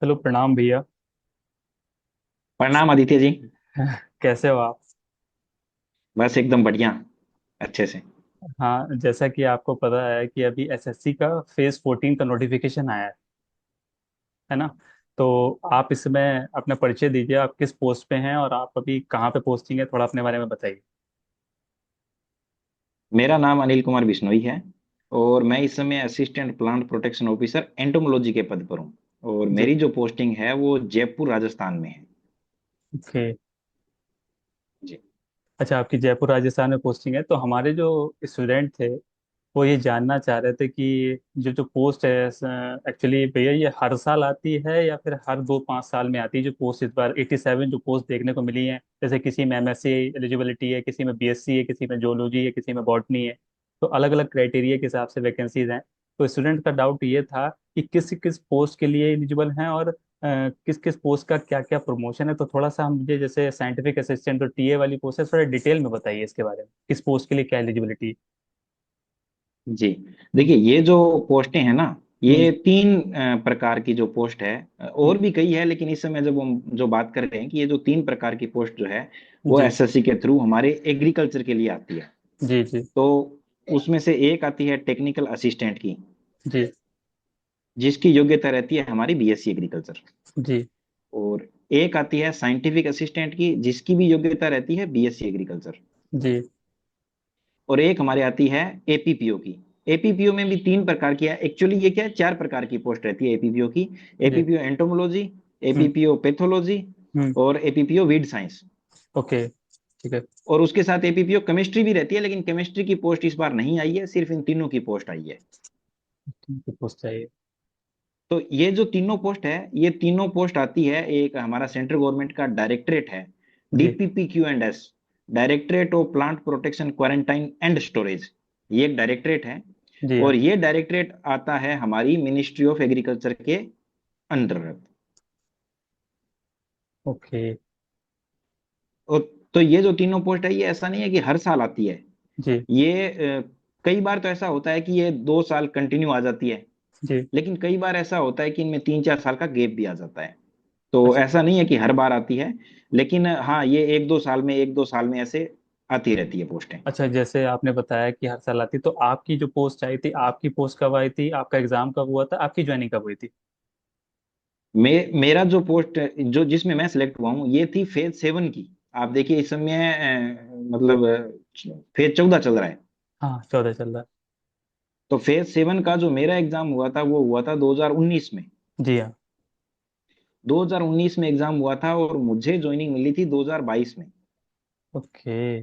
Hello, प्रणाम भैया। Hello, प्रणाम भैया। प्रणाम आदित्य जी। कैसे हो आप? बस एकदम बढ़िया। अच्छे से। हाँ, जैसा कि आपको पता है कि अभी एसएससी का फेज 14 का नोटिफिकेशन आया है ना? तो आप इसमें अपना परिचय दीजिए, आप किस पोस्ट पे हैं और आप अभी कहाँ पे पोस्टिंग है, थोड़ा अपने बारे में बताइए। मेरा नाम अनिल कुमार बिश्नोई है। और मैं इस समय assistant plant protection officer entomology के पद पर हूँ। और जी। मेरी जो पोस्टिंग है वो जयपुर राजस्थान में है। ओके। जी। अच्छा, आपकी जयपुर राजस्थान में पोस्टिंग है, तो हमारे जो स्टूडेंट थे वो ये जानना चाह रहे थे कि जो जो पोस्ट है, एक्चुअली भैया ये हर साल आती है या फिर हर 2-5 साल में आती है? जो पोस्ट इस बार 87 जो पोस्ट देखने को मिली है, जैसे किसी में एमएससी एलिजिबिलिटी है, किसी में बीएससी है, किसी में जोलॉजी है, किसी में बॉटनी है। तो अलग अलग क्राइटेरिया के हिसाब से वैकेंसीज हैं। तो स्टूडेंट का डाउट ये था कि किस किस पोस्ट के लिए एलिजिबल हैं और किस किस पोस्ट का क्या क्या प्रमोशन है। तो थोड़ा सा हम मुझे, जैसे साइंटिफिक असिस्टेंट और टीए वाली पोस्ट है, थोड़ा डिटेल में बताइए इसके बारे में, किस पोस्ट के लिए क्या एलिजिबिलिटी। जी। देखिए, जी। ये जो पोस्टें हैं ना, हम्म। ये तीन प्रकार की जो पोस्ट है। और हम्म। भी कई है, लेकिन इस समय जब हम जो बात कर रहे हैं कि ये जो तीन प्रकार की पोस्ट जो है वो जी। एसएससी के थ्रू हमारे एग्रीकल्चर के लिए आती है। जी। जी। तो उसमें से एक आती है टेक्निकल असिस्टेंट की, जी। जिसकी योग्यता रहती है हमारी बीएससी एग्रीकल्चर। जी। और एक आती है साइंटिफिक असिस्टेंट की, जिसकी भी योग्यता रहती है बीएससी एग्रीकल्चर। जी। और एक हमारे आती है एपीपीओ की। एपीपीओ में भी तीन प्रकार की है, एक्चुअली ये क्या है, चार प्रकार की पोस्ट रहती है एपीपीओ की। जी। एपीपीओ एंटोमोलॉजी, हम्म। एपीपीओ पैथोलॉजी हम्म। और एपीपीओ वीड साइंस। ओके। ठीक है। और उसके साथ एपीपीओ केमिस्ट्री भी रहती है, लेकिन केमिस्ट्री की पोस्ट इस बार नहीं आई है, सिर्फ इन तीनों की पोस्ट आई है। ठीक है, पोस्ट चाहिए। तो ये जो तीनों पोस्ट है, ये तीनों पोस्ट आती है, एक हमारा सेंट्रल गवर्नमेंट का डायरेक्टरेट है, जी। DPPQ&S, directorate of plant protection quarantine and storage. ये एक डायरेक्टरेट है। जी और हाँ। ये डायरेक्टरेट आता है हमारी मिनिस्ट्री ऑफ एग्रीकल्चर के अंडर। ओके। और तो ये जो तीनों पोस्ट है, ये ऐसा नहीं है कि हर साल आती है। जी। ये कई बार तो ऐसा होता है कि ये 2 साल कंटिन्यू आ जाती है। जी। लेकिन कई बार ऐसा होता है कि इनमें 3-4 साल का गैप भी आ जाता है। तो अच्छा। ऐसा नहीं है कि हर बार आती है। लेकिन हाँ, ये एक दो साल में ऐसे आती रहती है पोस्टें। अच्छा, जैसे आपने बताया कि हर साल आती, तो आपकी जो पोस्ट आई थी, आपकी पोस्ट कब आई थी, आपका एग्जाम कब हुआ था, आपकी ज्वाइनिंग कब हुई थी? मेरा जो पोस्ट जो जिसमें मैं सिलेक्ट हुआ हूँ, ये थी फेज 7 की। आप देखिए, इस समय मतलब फेज 14 चल रहा है। हाँ, 14 चल रहा तो फेज 7 का जो मेरा एग्जाम हुआ था वो हुआ था 2019 में। है। जी हाँ। 2019 में एग्जाम हुआ था और मुझे ज्वाइनिंग मिली थी 2022 में। ओके।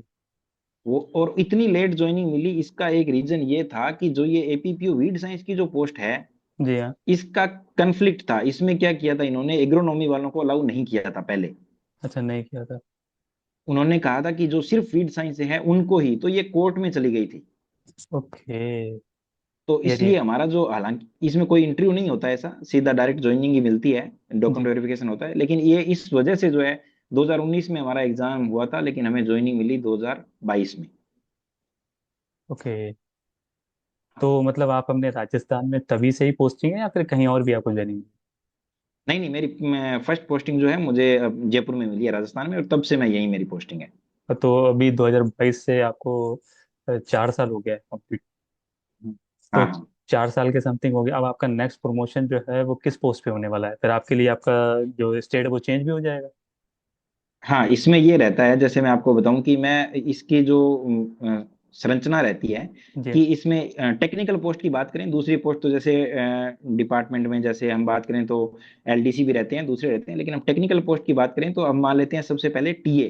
वो और इतनी लेट ज्वाइनिंग मिली, इसका एक रीजन ये था कि जो ये एपीपीओ वीड साइंस की जो पोस्ट है, जी हाँ। इसका कंफ्लिक्ट था। इसमें क्या किया था, इन्होंने एग्रोनॉमी वालों को अलाउ नहीं किया था पहले। अच्छा, नहीं किया था। उन्होंने कहा था कि जो सिर्फ फीड साइंस से है उनको ही, तो ये कोर्ट में चली गई थी। ओके। तो ये इसलिए हमारा जो, हालांकि इसमें कोई इंटरव्यू नहीं होता है, ऐसा सीधा डायरेक्ट ज्वाइनिंग ही मिलती है, जी। डॉक्यूमेंट वेरिफिकेशन होता है, लेकिन ये इस वजह से जो है 2019 में हमारा एग्जाम हुआ था, लेकिन हमें ज्वाइनिंग मिली 2022 में। ओके। तो मतलब आप अपने राजस्थान में तभी से ही पोस्टिंग है या फिर कहीं और भी आपको ज्वाइनिंग? नहीं नहीं, मेरी फर्स्ट पोस्टिंग जो है मुझे जयपुर में मिली है, राजस्थान में, और तब से मैं यही मेरी पोस्टिंग है। तो अभी 2022 से आपको 4 साल हो गया है कंप्लीट। तो हाँ हाँ। 4 साल के समथिंग हो गया। अब आपका नेक्स्ट प्रमोशन जो है वो किस पोस्ट पे होने वाला है? फिर आपके लिए आपका जो स्टेट है वो चेंज भी हो जाएगा? हाँ, इसमें ये रहता है, जैसे मैं आपको बताऊं कि मैं इसकी जो संरचना रहती है, जी। कि इसमें टेक्निकल पोस्ट की बात करें, दूसरी पोस्ट तो जैसे डिपार्टमेंट में जैसे हम बात करें तो एलडीसी भी रहते हैं, दूसरे रहते हैं, लेकिन हम टेक्निकल पोस्ट की बात करें तो हम मान लेते हैं सबसे पहले टीए।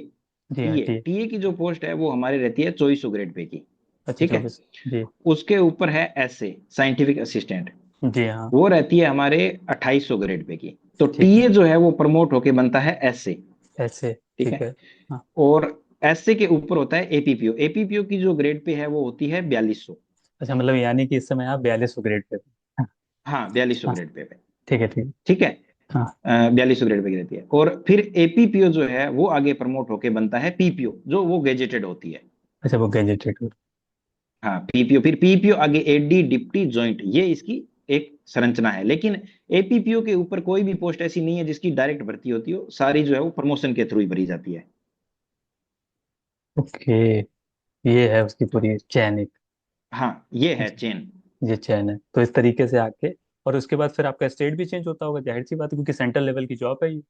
जी हाँ। टीए ठीक। टीए की जो पोस्ट है वो हमारी रहती है 2400 ग्रेड पे की। अच्छा, ठीक है। 24। जी। उसके ऊपर है एसए, साइंटिफिक असिस्टेंट। जी हाँ। वो रहती है हमारे 2800 ग्रेड पे की। तो ठीक है। टीए जो है वो प्रमोट होके बनता है एसए। ऐसे। ठीक ठीक है। है। हाँ। और एसए के ऊपर होता है एपीपीओ। एपीपीओ की जो ग्रेड पे है वो होती है 4200। अच्छा, मतलब यानी कि इस समय आप 4200 ग्रेड पे हो। हाँ। हाँ, 4200 हाँ, ग्रेड पे। ठीक है। ठीक है। ठीक है। हाँ। 4200 ग्रेड पे की रहती है। और फिर एपीपीओ जो है वो आगे प्रमोट होके बनता है पीपीओ, जो वो गेजेटेड होती है। अच्छा, वो गैजेटेड। हाँ, पीपीओ, फिर पीपीओ आगे एडी डिप्टी जॉइंट, ये इसकी एक संरचना है। लेकिन एपीपीओ के ऊपर कोई भी पोस्ट ऐसी नहीं है जिसकी डायरेक्ट भर्ती होती हो, सारी जो है वो प्रमोशन के थ्रू ही भरी जाती है। ओके, ये है उसकी पूरी चैन एक। हाँ, ये है चेन। ये चैन है, तो इस तरीके से आके और उसके बाद फिर आपका स्टेट भी चेंज होता होगा, जाहिर सी बात है, क्योंकि सेंट्रल लेवल की जॉब है ये।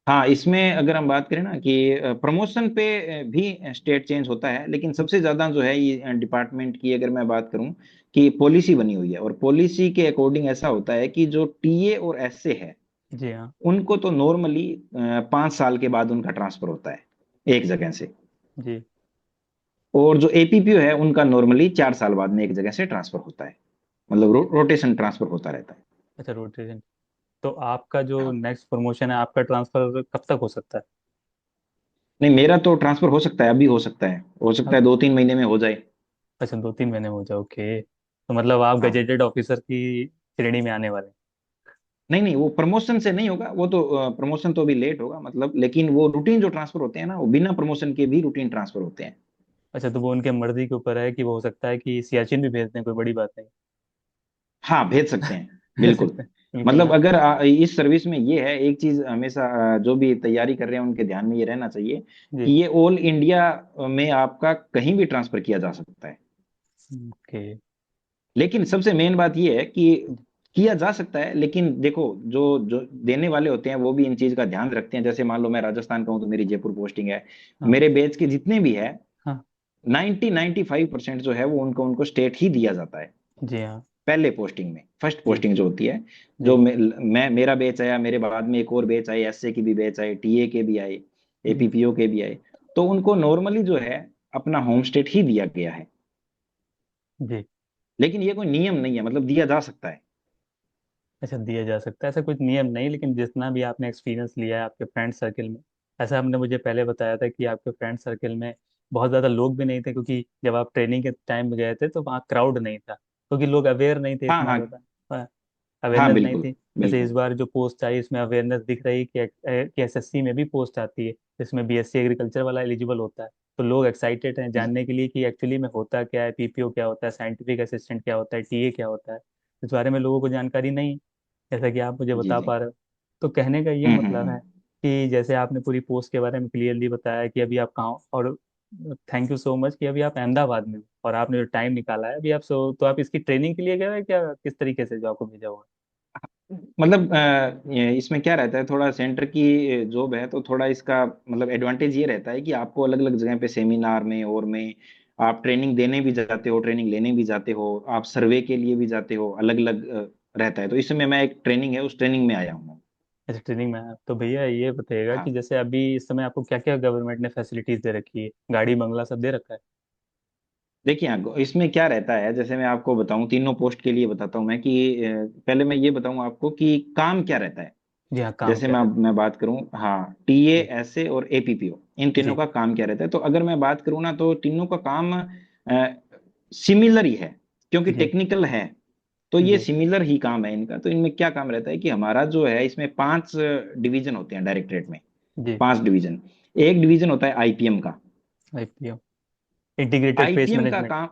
हाँ, इसमें अगर हम बात करें ना कि प्रमोशन पे भी स्टेट चेंज होता है, लेकिन सबसे ज्यादा जो है ये डिपार्टमेंट की अगर मैं बात करूं कि पॉलिसी बनी हुई है, और पॉलिसी के अकॉर्डिंग ऐसा होता है कि जो टीए और एसए है जी हाँ। उनको तो नॉर्मली 5 साल के बाद उनका ट्रांसफर होता है एक जगह से। जी। और जो एपीपीओ है उनका नॉर्मली 4 साल बाद में एक जगह से ट्रांसफर होता है, मतलब रोटेशन ट्रांसफर होता रहता है। अच्छा, रोटेशन। तो आपका जो हाँ। नेक्स्ट प्रमोशन है, आपका ट्रांसफर कब तक हो सकता है? नहीं, मेरा तो ट्रांसफर हो सकता है, अभी हो सकता है, हो सकता अब है 2-3 महीने में हो जाए। अच्छा, 2-3 महीने हो जाए, ओके। तो मतलब आप हाँ। गजेटेड ऑफिसर की श्रेणी में आने वाले हैं। नहीं नहीं, वो प्रमोशन से नहीं होगा, वो तो प्रमोशन तो अभी लेट होगा मतलब, लेकिन वो रूटीन जो ट्रांसफर होते हैं ना, वो बिना प्रमोशन के भी रूटीन ट्रांसफर होते हैं। अच्छा, तो वो उनके मर्जी के ऊपर है कि वो हो सकता है कि सियाचिन भी भेज दें, कोई बड़ी बात नहीं। हाँ, भेज सकते हैं, भेज बिल्कुल। सकते हैं, बिल्कुल मतलब ना। अगर इस सर्विस में ये है एक चीज हमेशा, जो भी तैयारी कर रहे हैं उनके ध्यान में ये रहना चाहिए कि जी। ये ऑल इंडिया में आपका कहीं भी ट्रांसफर किया जा सकता है। ओके। लेकिन सबसे मेन बात ये है कि किया जा सकता है, लेकिन देखो, जो जो देने वाले होते हैं वो भी इन चीज का ध्यान रखते हैं। जैसे मान लो मैं राजस्थान का हूं तो मेरी जयपुर पोस्टिंग है, हाँ। मेरे बैच के जितने भी है हाँ। 95% जो है वो उनको उनको स्टेट ही दिया जाता है। जी हाँ। पहले पोस्टिंग में, फर्स्ट जी। पोस्टिंग जो होती है, जो जी। मेरा बैच आया, मेरे बाद में एक और बैच आए, एसए की भी बैच आए, टीए के भी आए, जी। एपीपीओ के भी आए, तो उनको नॉर्मली जो है अपना होम स्टेट ही दिया गया है। जी। लेकिन ये कोई नियम नहीं है, मतलब दिया जा सकता है। अच्छा, दिया जा सकता है, ऐसा कुछ नियम नहीं, लेकिन जितना भी आपने एक्सपीरियंस लिया है आपके फ्रेंड सर्कल में, ऐसा आपने मुझे पहले बताया था कि आपके फ्रेंड सर्कल में बहुत ज़्यादा लोग भी नहीं थे, क्योंकि जब आप ट्रेनिंग के टाइम में गए थे तो वहाँ क्राउड नहीं था, क्योंकि लोग अवेयर नहीं थे हाँ इतना हाँ। ज़्यादा, हाँ, अवेयरनेस नहीं बिल्कुल थी। जैसे इस बिल्कुल। बार जो पोस्ट आई इसमें अवेयरनेस दिख रही कि एसएससी में भी पोस्ट आती है, जिसमें बीएससी एग्रीकल्चर वाला एलिजिबल होता है। तो लोग एक्साइटेड हैं जानने के लिए कि एक्चुअली में होता क्या है, पीपीओ क्या होता है, साइंटिफिक असिस्टेंट क्या होता है, टीए क्या होता है। इस बारे में लोगों को जानकारी नहीं, जैसा कि आप मुझे जी बता जी। पा रहे हो। तो कहने का ये मतलब है कि जैसे आपने पूरी पोस्ट के बारे में क्लियरली बताया कि अभी आप कहाँ, और थैंक यू सो मच कि अभी आप अहमदाबाद में हो और आपने जो टाइम निकाला है अभी आप, सो तो आप इसकी ट्रेनिंग के लिए गए हैं क्या, किस तरीके से जो आपको भेजा हुआ मतलब इसमें क्या रहता है, थोड़ा सेंटर की जॉब है तो थोड़ा इसका मतलब एडवांटेज ये रहता है कि आपको अलग अलग जगह पे सेमिनार में और में आप ट्रेनिंग देने भी जाते हो, ट्रेनिंग लेने भी जाते हो, आप सर्वे के लिए भी जाते हो, अलग अलग रहता है। तो इसमें मैं एक ट्रेनिंग है उस ट्रेनिंग में आया हूँ। है? अच्छा, ट्रेनिंग में है। तो भैया ये बताइएगा कि हाँ, जैसे अभी इस समय आपको क्या क्या गवर्नमेंट ने फैसिलिटीज दे रखी है, गाड़ी बंगला सब दे रखा है? देखिए, हाँ, इसमें क्या रहता है, जैसे मैं आपको बताऊं तीनों पोस्ट के लिए बताता हूँ मैं कि पहले मैं ये बताऊं आपको कि काम क्या रहता है। जी हाँ, काम जैसे क्या मैं बात करूं, हाँ, टीए रहता एसए और एपीपीओ, इन है? तीनों जी। का काम क्या रहता है, तो अगर मैं बात करूं ना तो तीनों का काम सिमिलर ही है, क्योंकि जी। टेक्निकल है। तो ये जी। सिमिलर ही काम है इनका। तो इनमें क्या काम रहता है कि हमारा जो है इसमें 5 डिवीजन होते हैं डायरेक्टरेट में। जी। 5 डिवीजन। एक डिवीजन होता है आईपीएम का। आईपीओ, इंटीग्रेटेड पेस्ट आईपीएम का मैनेजमेंट। काम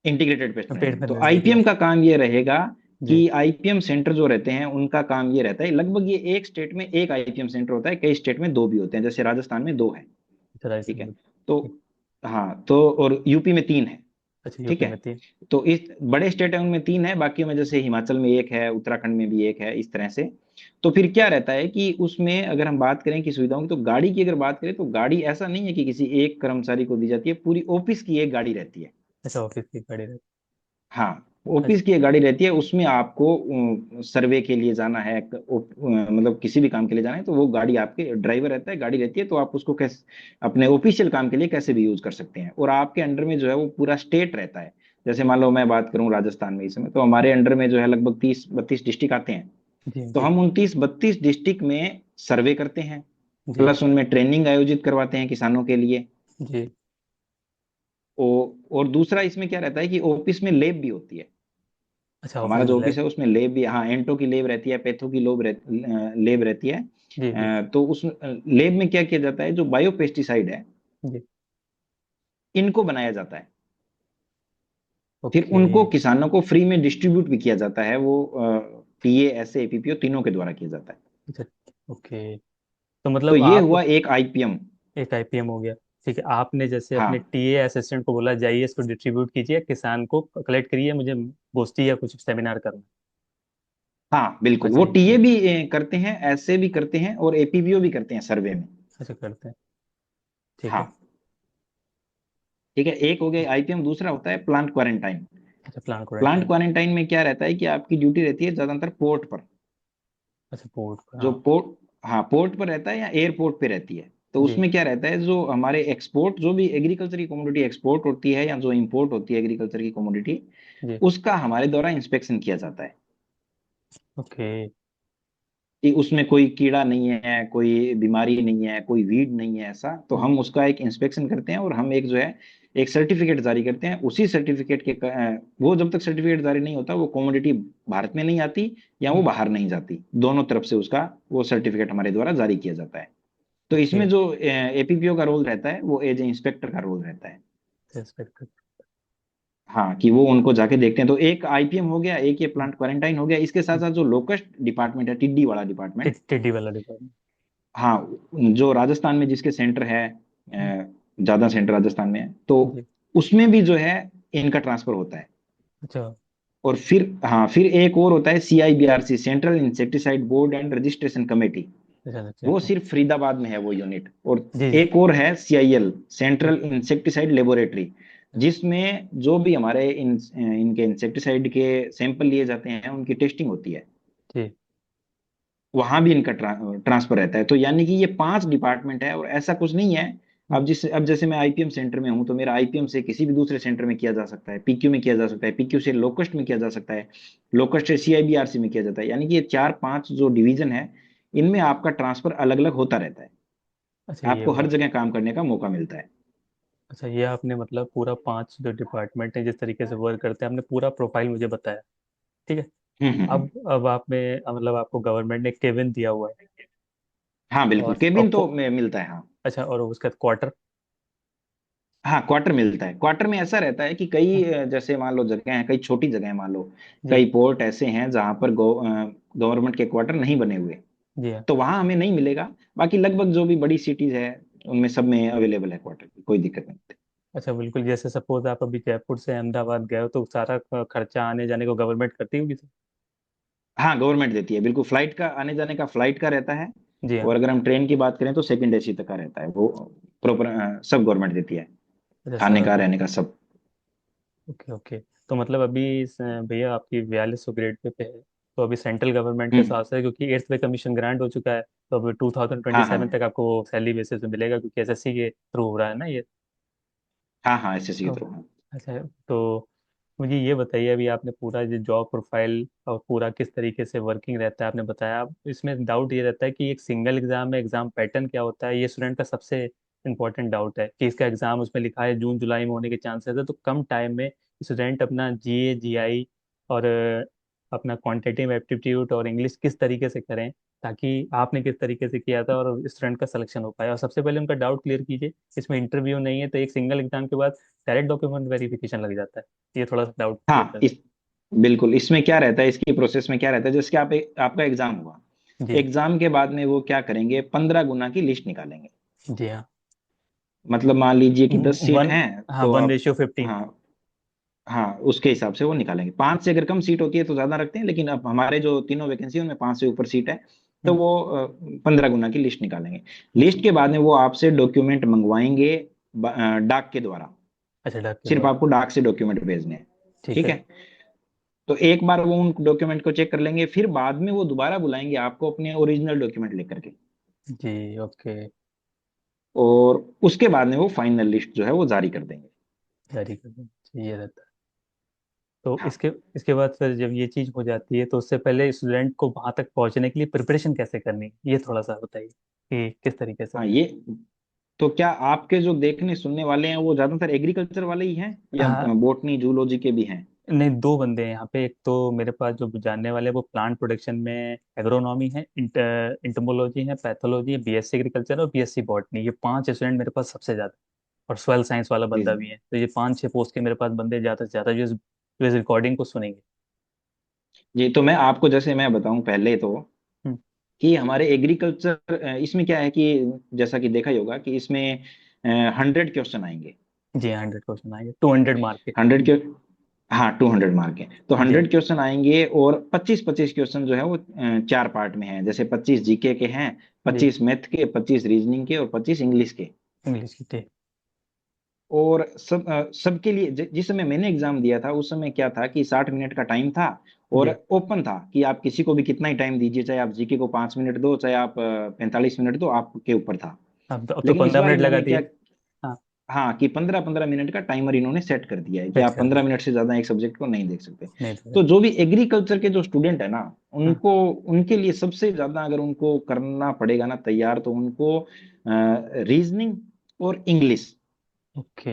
इंटीग्रेटेड पेस्ट पेस्ट मैनेजमेंट। तो मैनेजमेंट, जी। आईपीएम का काम ये रहेगा जी। कि आईपीएम सेंटर जो रहते हैं उनका काम ये रहता है, लगभग ये एक स्टेट में एक आईपीएम सेंटर होता है, कई स्टेट में दो भी होते हैं, जैसे राजस्थान में दो है। अच्छा, ठीक है। राजस्थान। तो ठीक। हाँ, तो और यूपी में 3 है। अच्छा, ठीक यूपी है। में 3। तो इस बड़े स्टेट है उनमें 3 है, बाकी में जैसे हिमाचल में एक है, उत्तराखंड में भी एक है, इस तरह से। तो फिर क्या रहता है कि उसमें अगर हम बात करें कि सुविधाओं की, तो गाड़ी की अगर बात करें तो गाड़ी ऐसा नहीं है कि किसी एक कर्मचारी को दी जाती है, पूरी ऑफिस की एक गाड़ी रहती है। अच्छा, ऑफिस की खड़ी रहती। हाँ, अच्छा। ऑफिस की एक गाड़ी रहती है, उसमें आपको सर्वे के लिए जाना है, मतलब किसी भी काम के लिए जाना है तो वो गाड़ी, आपके ड्राइवर रहता है, गाड़ी रहती है, तो आप उसको कैसे अपने ऑफिशियल काम के लिए कैसे भी यूज कर सकते हैं। और आपके अंडर में जो है वो पूरा स्टेट रहता है। जैसे मान लो मैं बात करूं राजस्थान में, इस समय तो हमारे अंडर में जो है लगभग 30-32 डिस्ट्रिक्ट आते हैं। जी। तो जी। हम उन 30-32 डिस्ट्रिक्ट में सर्वे करते हैं, जी। प्लस उनमें ट्रेनिंग आयोजित करवाते हैं किसानों के लिए। जी। और दूसरा इसमें क्या रहता है कि ऑफिस में लैब भी होती है। अच्छा, हमारा ऑफिस जो ऑफिस लैब। है उसमें लेब भी, हाँ, एंटो की लेब रहती है, पैथो की लेब रहती है। जी। जी। तो उस लेब में क्या किया जाता है, जो बायो पेस्टिसाइड है जी। इनको बनाया जाता है। फिर ओके। उनको किसानों को फ्री में डिस्ट्रीब्यूट भी किया जाता है, वो टीए एसए एपीपीओ तीनों के द्वारा किया जाता है। अच्छा, ओके। तो तो मतलब ये आप हुआ एक आईपीएम। एक आईपीएम हो गया। ठीक है, आपने जैसे अपने हाँ टीए असिस्टेंट को बोला जाइए इसको डिस्ट्रीब्यूट कीजिए, किसान को कलेक्ट करिए, मुझे गोष्ठी या कुछ सेमिनार करना हाँ बिल्कुल, है। वो अच्छा टीए ये। भी करते हैं, ऐसे भी करते हैं, और एपीवीओ भी करते हैं सर्वे में। अच्छा करते हैं। ठीक है। हाँ ठीक है, एक हो गया आईपीएम, दूसरा होता है प्लांट क्वारंटाइन। अच्छा, प्लान प्लांट क्वारंटाइन। क्वारंटाइन में क्या रहता है कि आपकी ड्यूटी रहती है ज्यादातर पोर्ट पर। अच्छा, पोर्ट पर, जो हाँ। पोर्ट, हाँ पोर्ट पर रहता है या एयरपोर्ट पे रहती है। तो जी उसमें क्या रहता है, जो हमारे एक्सपोर्ट, जो भी एग्रीकल्चर की कमोडिटी एक्सपोर्ट होती है या जो इंपोर्ट होती है एग्रीकल्चर की कमोडिटी, जी। उसका हमारे द्वारा इंस्पेक्शन किया जाता है ओके। कि उसमें कोई कीड़ा नहीं है, कोई बीमारी नहीं है, कोई वीड नहीं है, ऐसा तो हम्म, हम उसका एक इंस्पेक्शन करते हैं, और हम एक जो है एक सर्टिफिकेट जारी करते हैं। उसी सर्टिफिकेट के वो जब तक सर्टिफिकेट जारी नहीं होता, वो कमोडिटी भारत में नहीं आती या वो हम्म, बाहर नहीं जाती, दोनों तरफ से उसका वो सर्टिफिकेट हमारे द्वारा जारी किया जाता है। तो ओके। इसमें जो एपीपीओ का रोल रहता है, वो एज ए इंस्पेक्टर का रोल रहता है। सस्पेक्ट। हाँ, कि वो उनको जाके देखते हैं। तो एक आईपीएम हो गया, एक ये प्लांट क्वारंटाइन हो गया, इसके साथ साथ जो लोकस्ट डिपार्टमेंट है, टिड्डी वाला डिपार्टमेंट। टिड्डी वाला डिपार्टमेंट। हाँ, जो राजस्थान में जिसके सेंटर है, ज्यादा सेंटर राजस्थान में है, तो जी। उसमें भी जो है इनका ट्रांसफर होता है। अच्छा। और फिर हाँ, फिर एक और होता है CIBRC, central insecticide board and registration committee. अच्छा अच्छा वो अच्छा। सिर्फ फरीदाबाद में है वो यूनिट। और जी जी। एक और है सीआईएल, हम्म, सेंट्रल इंसेक्टिसाइड लेबोरेटरी, जिसमें जो भी हमारे इनके इंसेक्टिसाइड के सैंपल लिए जाते हैं, उनकी टेस्टिंग होती है। जी। वहां भी इनका ट्रांसफर रहता है। तो यानी कि ये 5 डिपार्टमेंट है, और ऐसा कुछ नहीं है। हम्म, अब जैसे मैं आईपीएम सेंटर में हूं, तो मेरा आईपीएम से किसी भी दूसरे सेंटर में किया जा सकता है, पीक्यू में किया जा सकता है, पीक्यू से लोकस्ट में किया जा सकता है, लोकस्ट से सीआईबीआरसी में किया जाता है। यानी कि ये 4 5 जो डिवीजन है, इनमें आपका ट्रांसफर अलग अलग होता रहता है। अच्छा ये आपको हर हुआ। जगह काम करने का मौका मिलता है। अच्छा, ये आपने मतलब पूरा 5 जो डिपार्टमेंट है जिस तरीके से वर्क करते हैं, आपने पूरा प्रोफाइल मुझे बताया। ठीक है। हम्म। अब आप में मतलब आपको गवर्नमेंट ने केबिन दिया हुआ है। हाँ बिल्कुल, और केबिन तो मिलता है, हाँ। अच्छा, और उसका क्वार्टर। हाँ क्वार्टर मिलता है। क्वार्टर में ऐसा रहता है कि कई जैसे मान लो जगह है, कई छोटी जगह है, मान लो जी। कई पोर्ट ऐसे हैं जहां पर गवर्नमेंट के क्वार्टर नहीं बने हुए, जी हाँ। तो वहां हमें नहीं मिलेगा। बाकी लगभग जो भी बड़ी सिटीज है, उनमें सब में अवेलेबल है क्वार्टर, कोई दिक्कत नहीं होती। अच्छा, बिल्कुल। जैसे सपोज आप अभी जयपुर से अहमदाबाद गए हो तो सारा खर्चा आने जाने को गवर्नमेंट करती होगी तो। हाँ गवर्नमेंट देती है बिल्कुल, फ्लाइट का आने जाने का फ्लाइट का रहता है। जी हाँ। और अगर हम ट्रेन की बात करें तो सेकंड एसी तक का रहता है वो, प्रॉपर सब गवर्नमेंट देती है, अच्छा, खाने सारा का कुछ। रहने का सब। Okay okay. तो मतलब अभी भैया आपकी 4200 ग्रेड पे है। तो अभी सेंट्रल गवर्नमेंट के हम्म। साथ है, क्योंकि 8th पे कमीशन ग्रांट हो चुका है, तो अभी हाँ 2027 हाँ तक आपको सैलरी बेसिस पे मिलेगा, क्योंकि एसएससी के थ्रू हो रहा है ना ये। हाँ हाँ, एसएससी के तो थ्रू, हाँ। अच्छा, तो मुझे ये बताइए, अभी आपने पूरा जो जॉब प्रोफाइल और पूरा किस तरीके से वर्किंग रहता है आपने बताया। अब इसमें डाउट ये रहता है कि एक सिंगल एग्जाम में एग्जाम पैटर्न क्या होता है, ये स्टूडेंट का सबसे इंपॉर्टेंट डाउट है कि इसका एग्जाम उसमें लिखा है जून जुलाई में होने के चांसेस है, तो कम टाइम में स्टूडेंट अपना जीए जीआई और अपना क्वांटिटेटिव एप्टीट्यूड और इंग्लिश किस तरीके से करें, ताकि आपने किस तरीके से किया था और स्टूडेंट का सिलेक्शन हो पाए। और सबसे पहले उनका डाउट क्लियर कीजिए, इसमें इंटरव्यू नहीं है, तो एक सिंगल एग्जाम के बाद डायरेक्ट डॉक्यूमेंट वेरिफिकेशन लग जाता है। ये थोड़ा सा डाउट क्लियर हाँ कर दें। बिल्कुल, इसमें क्या रहता है, इसकी प्रोसेस में क्या रहता है, जैसे कि आपका एग्जाम हुआ, जी। एग्जाम के बाद में वो क्या करेंगे, 15 गुना की लिस्ट निकालेंगे। जी हाँ। मतलब मान लीजिए कि 10 सीट वन। हैं, हाँ, तो वन आप, रेशियो 15। हाँ हाँ, उसके हिसाब से वो निकालेंगे। 5 से अगर कम सीट होती है तो ज्यादा रखते हैं, लेकिन अब हमारे जो तीनों वैकेंसी है उनमें 5 से ऊपर सीट है, तो हम्म, वो 15 गुना की लिस्ट निकालेंगे। अच्छा। लिस्ट के बाद में वो आपसे डॉक्यूमेंट मंगवाएंगे, डाक के द्वारा। अच्छा, डाक के सिर्फ द्वारा। आपको डाक से डॉक्यूमेंट भेजने हैं। ठीक ठीक है। है। तो एक बार वो उन डॉक्यूमेंट को चेक कर लेंगे, फिर बाद में वो दोबारा बुलाएंगे आपको अपने ओरिजिनल डॉक्यूमेंट लेकर के। जी। ओके। और उसके बाद में वो फाइनल लिस्ट जो है वो जारी कर देंगे। जारी कर दें, ये रहता है। तो हाँ इसके इसके बाद फिर जब ये चीज़ हो जाती है तो उससे पहले स्टूडेंट को वहां तक पहुंचने के लिए प्रिपरेशन कैसे करनी है, ये थोड़ा सा बताइए कि किस तरीके से। हाँ, ये तो क्या आपके जो देखने सुनने वाले हैं वो ज्यादातर एग्रीकल्चर वाले ही हैं, या हाँ। बोटनी जूलॉजी के भी हैं? नहीं, दो बंदे हैं यहाँ पे। एक तो मेरे पास जो जानने वाले हैं वो प्लांट प्रोडक्शन में एग्रोनॉमी है, इंटमोलॉजी है, पैथोलॉजी है, बीएससी एग्रीकल्चर और बीएससी बॉटनी, ये 5 स्टूडेंट मेरे पास सबसे ज्यादा। और सॉइल साइंस वाला जी बंदा जी। भी है, तो ये 5 6 पोस्ट के मेरे पास बंदे ज्यादा से ज्यादा जो तो इस रिकॉर्डिंग को सुनेंगे। जी, तो मैं आपको जैसे मैं बताऊं पहले तो हम्म। कि हमारे एग्रीकल्चर इसमें क्या है कि जैसा कि देखा ही होगा कि इसमें 100 क्वेश्चन आएंगे। जी, 100 क्वेश्चन आएंगे, 200 मार्क के। 100 के, हाँ 200 मार्क है, तो जी। 100 क्वेश्चन आएंगे और 25-25 क्वेश्चन जो है वो चार पार्ट में है, जैसे 25 जीके के हैं, जी। 25 मैथ के, 25 रीजनिंग के और 25 इंग्लिश के। इंग्लिश की, ठीक। और सबके लिए जिस समय मैंने एग्जाम दिया था उस समय क्या था कि 60 मिनट का टाइम था और जी। ओपन था कि आप किसी को भी कितना ही टाइम दीजिए, चाहे आप जीके को 5 मिनट दो, चाहे आप 45 मिनट दो, आपके ऊपर था। अब तो लेकिन इस 15 मिनट बार लगा इन्होंने क्या, दिए। हाँ। हाँ कि 15-15 मिनट का टाइमर इन्होंने सेट कर दिया है कि सेट आप कर दिए। 15 मिनट से ज्यादा एक सब्जेक्ट को नहीं देख सकते। नहीं तो। तो जो भी एग्रीकल्चर के जो स्टूडेंट है ना, हाँ। उनको, उनके लिए सबसे ज्यादा अगर उनको करना पड़ेगा ना तैयार, तो उनको रीजनिंग और इंग्लिश, ओके।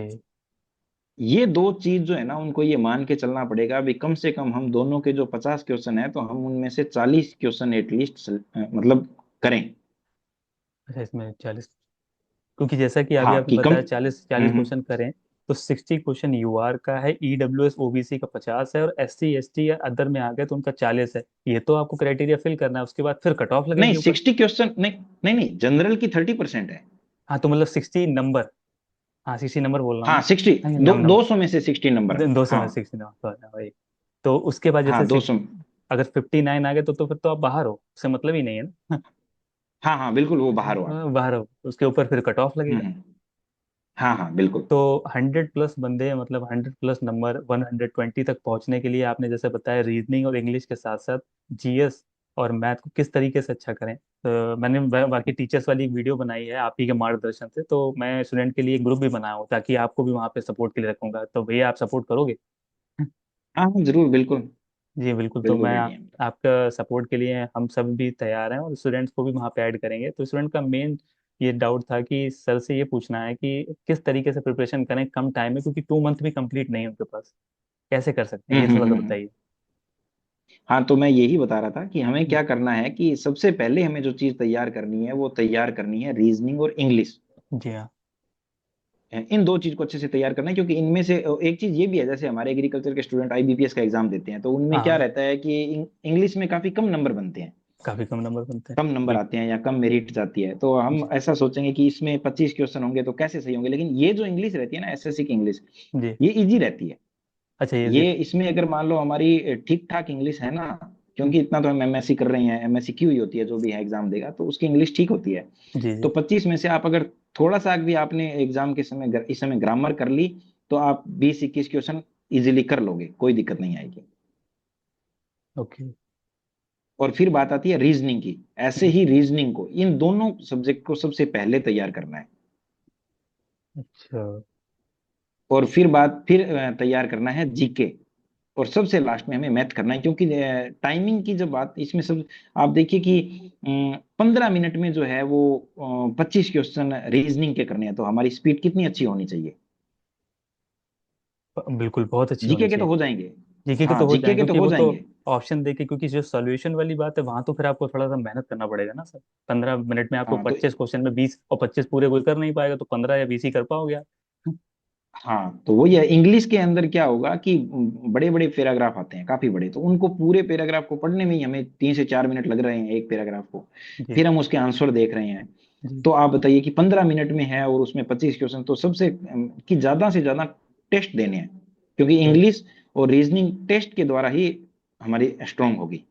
ये दो चीज जो है ना, उनको ये मान के चलना पड़ेगा अभी कम से कम हम दोनों के जो 50 क्वेश्चन है तो हम उनमें से 40 क्वेश्चन एटलीस्ट मतलब करें। अच्छा, इसमें 40, क्योंकि जैसा कि अभी हाँ आपने कि कम। बताया 40 40 क्वेश्चन करें, तो 60 क्वेश्चन यूआर का है, ईडब्ल्यूएस ओबीसी का 50 है, और एससी एसटी या अदर में आ गए तो उनका 40 है। ये तो आपको क्राइटेरिया फिल करना है, उसके बाद फिर कट ऑफ नहीं लगेगी ऊपर। 60 क्वेश्चन नहीं, नहीं नहीं, जनरल की 30% है। हाँ, तो मतलब 60 नंबर। हाँ, 60 नंबर बोल रहा हूँ हाँ ना। 60, हाँ, दो नंबर। 200 में से 60 नंबर। 200 में हाँ 60 नंबर, तो वही। तो उसके बाद हाँ जैसे 200। अगर 59 आ गए तो फिर तो आप बाहर हो, उससे मतलब ही नहीं है ना। हाँ हाँ बिल्कुल, वो बाहर हो आप। बाहर हो, उसके ऊपर फिर कट ऑफ लगेगा। हम्म। हाँ हाँ बिल्कुल। तो 100 प्लस बंदे, मतलब 100 प्लस नंबर 120 तक पहुंचने के लिए आपने जैसे बताया रीजनिंग और इंग्लिश के साथ साथ जीएस और मैथ को किस तरीके से अच्छा करें। तो मैंने बाकी टीचर्स वाली एक वीडियो बनाई है आप ही के मार्गदर्शन से, तो मैं स्टूडेंट के लिए एक ग्रुप भी बनाया हूँ ताकि आपको भी वहाँ पे सपोर्ट के लिए रखूंगा, तो भैया आप सपोर्ट करोगे? हाँ हाँ जरूर, बिल्कुल। जी बिल्कुल, तो बिल्कुल मैं रेडी है। आपका सपोर्ट के लिए हम सब भी तैयार हैं, और स्टूडेंट्स को भी वहाँ पे ऐड करेंगे। तो स्टूडेंट का मेन ये डाउट था कि सर से ये पूछना है कि किस तरीके से प्रिपरेशन करें कम टाइम में, क्योंकि 2 मंथ भी कंप्लीट नहीं है उनके पास। कैसे कर सकते हैं ये थोड़ा सा हम्म। बताइए। हाँ तो मैं यही बता रहा था कि हमें क्या करना है कि सबसे पहले हमें जो चीज तैयार करनी है वो तैयार करनी है रीजनिंग और इंग्लिश। जी हाँ। इन दो चीज को अच्छे से तैयार करना है, क्योंकि इनमें से एक चीज ये भी है, जैसे हमारे एग्रीकल्चर के स्टूडेंट आईबीपीएस का एग्जाम देते हैं तो उनमें क्या हाँ, रहता है कि इंग्लिश में काफी कम नंबर बनते हैं, काफी कम नंबर बनते हैं। कम नंबर बिल्कुल। आते हैं या कम मेरिट जाती है, तो हम जी। ऐसा सोचेंगे कि इसमें 25 क्वेश्चन होंगे तो कैसे सही होंगे, लेकिन ये जो इंग्लिश रहती है ना, एसएससी की इंग्लिश, जी। ये इजी रहती है। अच्छा, ये। ये इसमें अगर मान लो हमारी ठीक ठाक इंग्लिश है ना, हम्म। क्योंकि इतना तो हम एमएससी कर रहे हैं, एमएससी की हुई होती है, जो भी है एग्जाम देगा तो उसकी इंग्लिश ठीक होती है। जी। तो जी। 25 में से आप अगर थोड़ा सा भी आपने एग्जाम के समय इस समय ग्रामर कर ली, तो आप 20-21 क्वेश्चन इजीली कर लोगे, कोई दिक्कत नहीं आएगी। ओके। और फिर बात आती है रीजनिंग की। ऐसे हम्म। ही रीजनिंग को, इन दोनों सब्जेक्ट को सबसे पहले तैयार करना है, अच्छा। और फिर तैयार करना है जीके, और सबसे लास्ट में हमें मैथ करना है, क्योंकि टाइमिंग की जब बात इसमें सब, आप देखिए कि 15 मिनट में जो है वो 25 क्वेश्चन रीजनिंग के करने हैं, तो हमारी स्पीड कितनी अच्छी होनी चाहिए। बिल्कुल, बहुत अच्छी होनी जीके के तो चाहिए। हो जाएंगे। जीके के हाँ तो हो जीके जाएंगे, के तो क्योंकि हो वो तो जाएंगे। ऑप्शन देके, क्योंकि जो सॉल्यूशन वाली बात है वहां तो फिर आपको थोड़ा सा मेहनत करना पड़ेगा ना सर। 15 मिनट में आपको हाँ तो 25 क्वेश्चन में 20, और 25 पूरे कोई कर नहीं पाएगा, तो 15 या 20 ही कर पाओगे आप। हाँ तो वही है, इंग्लिश के अंदर क्या होगा कि बड़े बड़े पैराग्राफ आते हैं काफी बड़े, तो उनको पूरे पैराग्राफ को पढ़ने में ही हमें 3 से 4 मिनट लग रहे हैं एक पैराग्राफ को, जी। फिर हम उसके आंसर देख रहे हैं। जी। तो आप बताइए कि 15 मिनट में है और उसमें 25 क्वेश्चन, तो सबसे कि ज्यादा से ज्यादा टेस्ट देने हैं, क्योंकि जी। इंग्लिश और रीजनिंग टेस्ट के द्वारा ही हमारी स्ट्रांग होगी।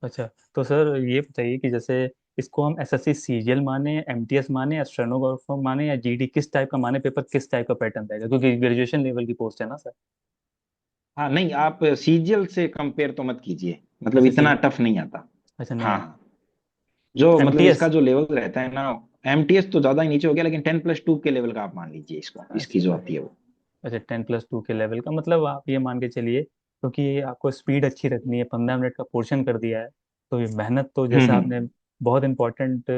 अच्छा, तो सर ये बताइए कि जैसे इसको हम एसएससी सीजीएल माने, एमटीएस माने, या स्टेनोग्राफर माने, या जीडी, किस टाइप का माने, पेपर किस टाइप का पैटर्न रहेगा, क्योंकि ग्रेजुएशन लेवल की पोस्ट है ना सर। हाँ नहीं, आप सीजीएल से कंपेयर तो मत कीजिए, मतलब अच्छा, इतना सीजीएल। टफ नहीं आता। अच्छा, नहीं हाँ आता। हाँ, जो मतलब इसका एमटीएस। जो लेवल रहता है ना, एमटीएस तो ज्यादा ही नीचे हो गया, लेकिन 10+2 के लेवल का आप मान लीजिए इसको, इसकी जो अच्छा। आती है वो। अच्छा, 10+2 के लेवल का, मतलब आप ये मान के चलिए, क्योंकि आपको स्पीड अच्छी रखनी है, 15 मिनट का पोर्शन कर दिया है, तो ये मेहनत तो जैसा आपने हम्म। बहुत इंपॉर्टेंट,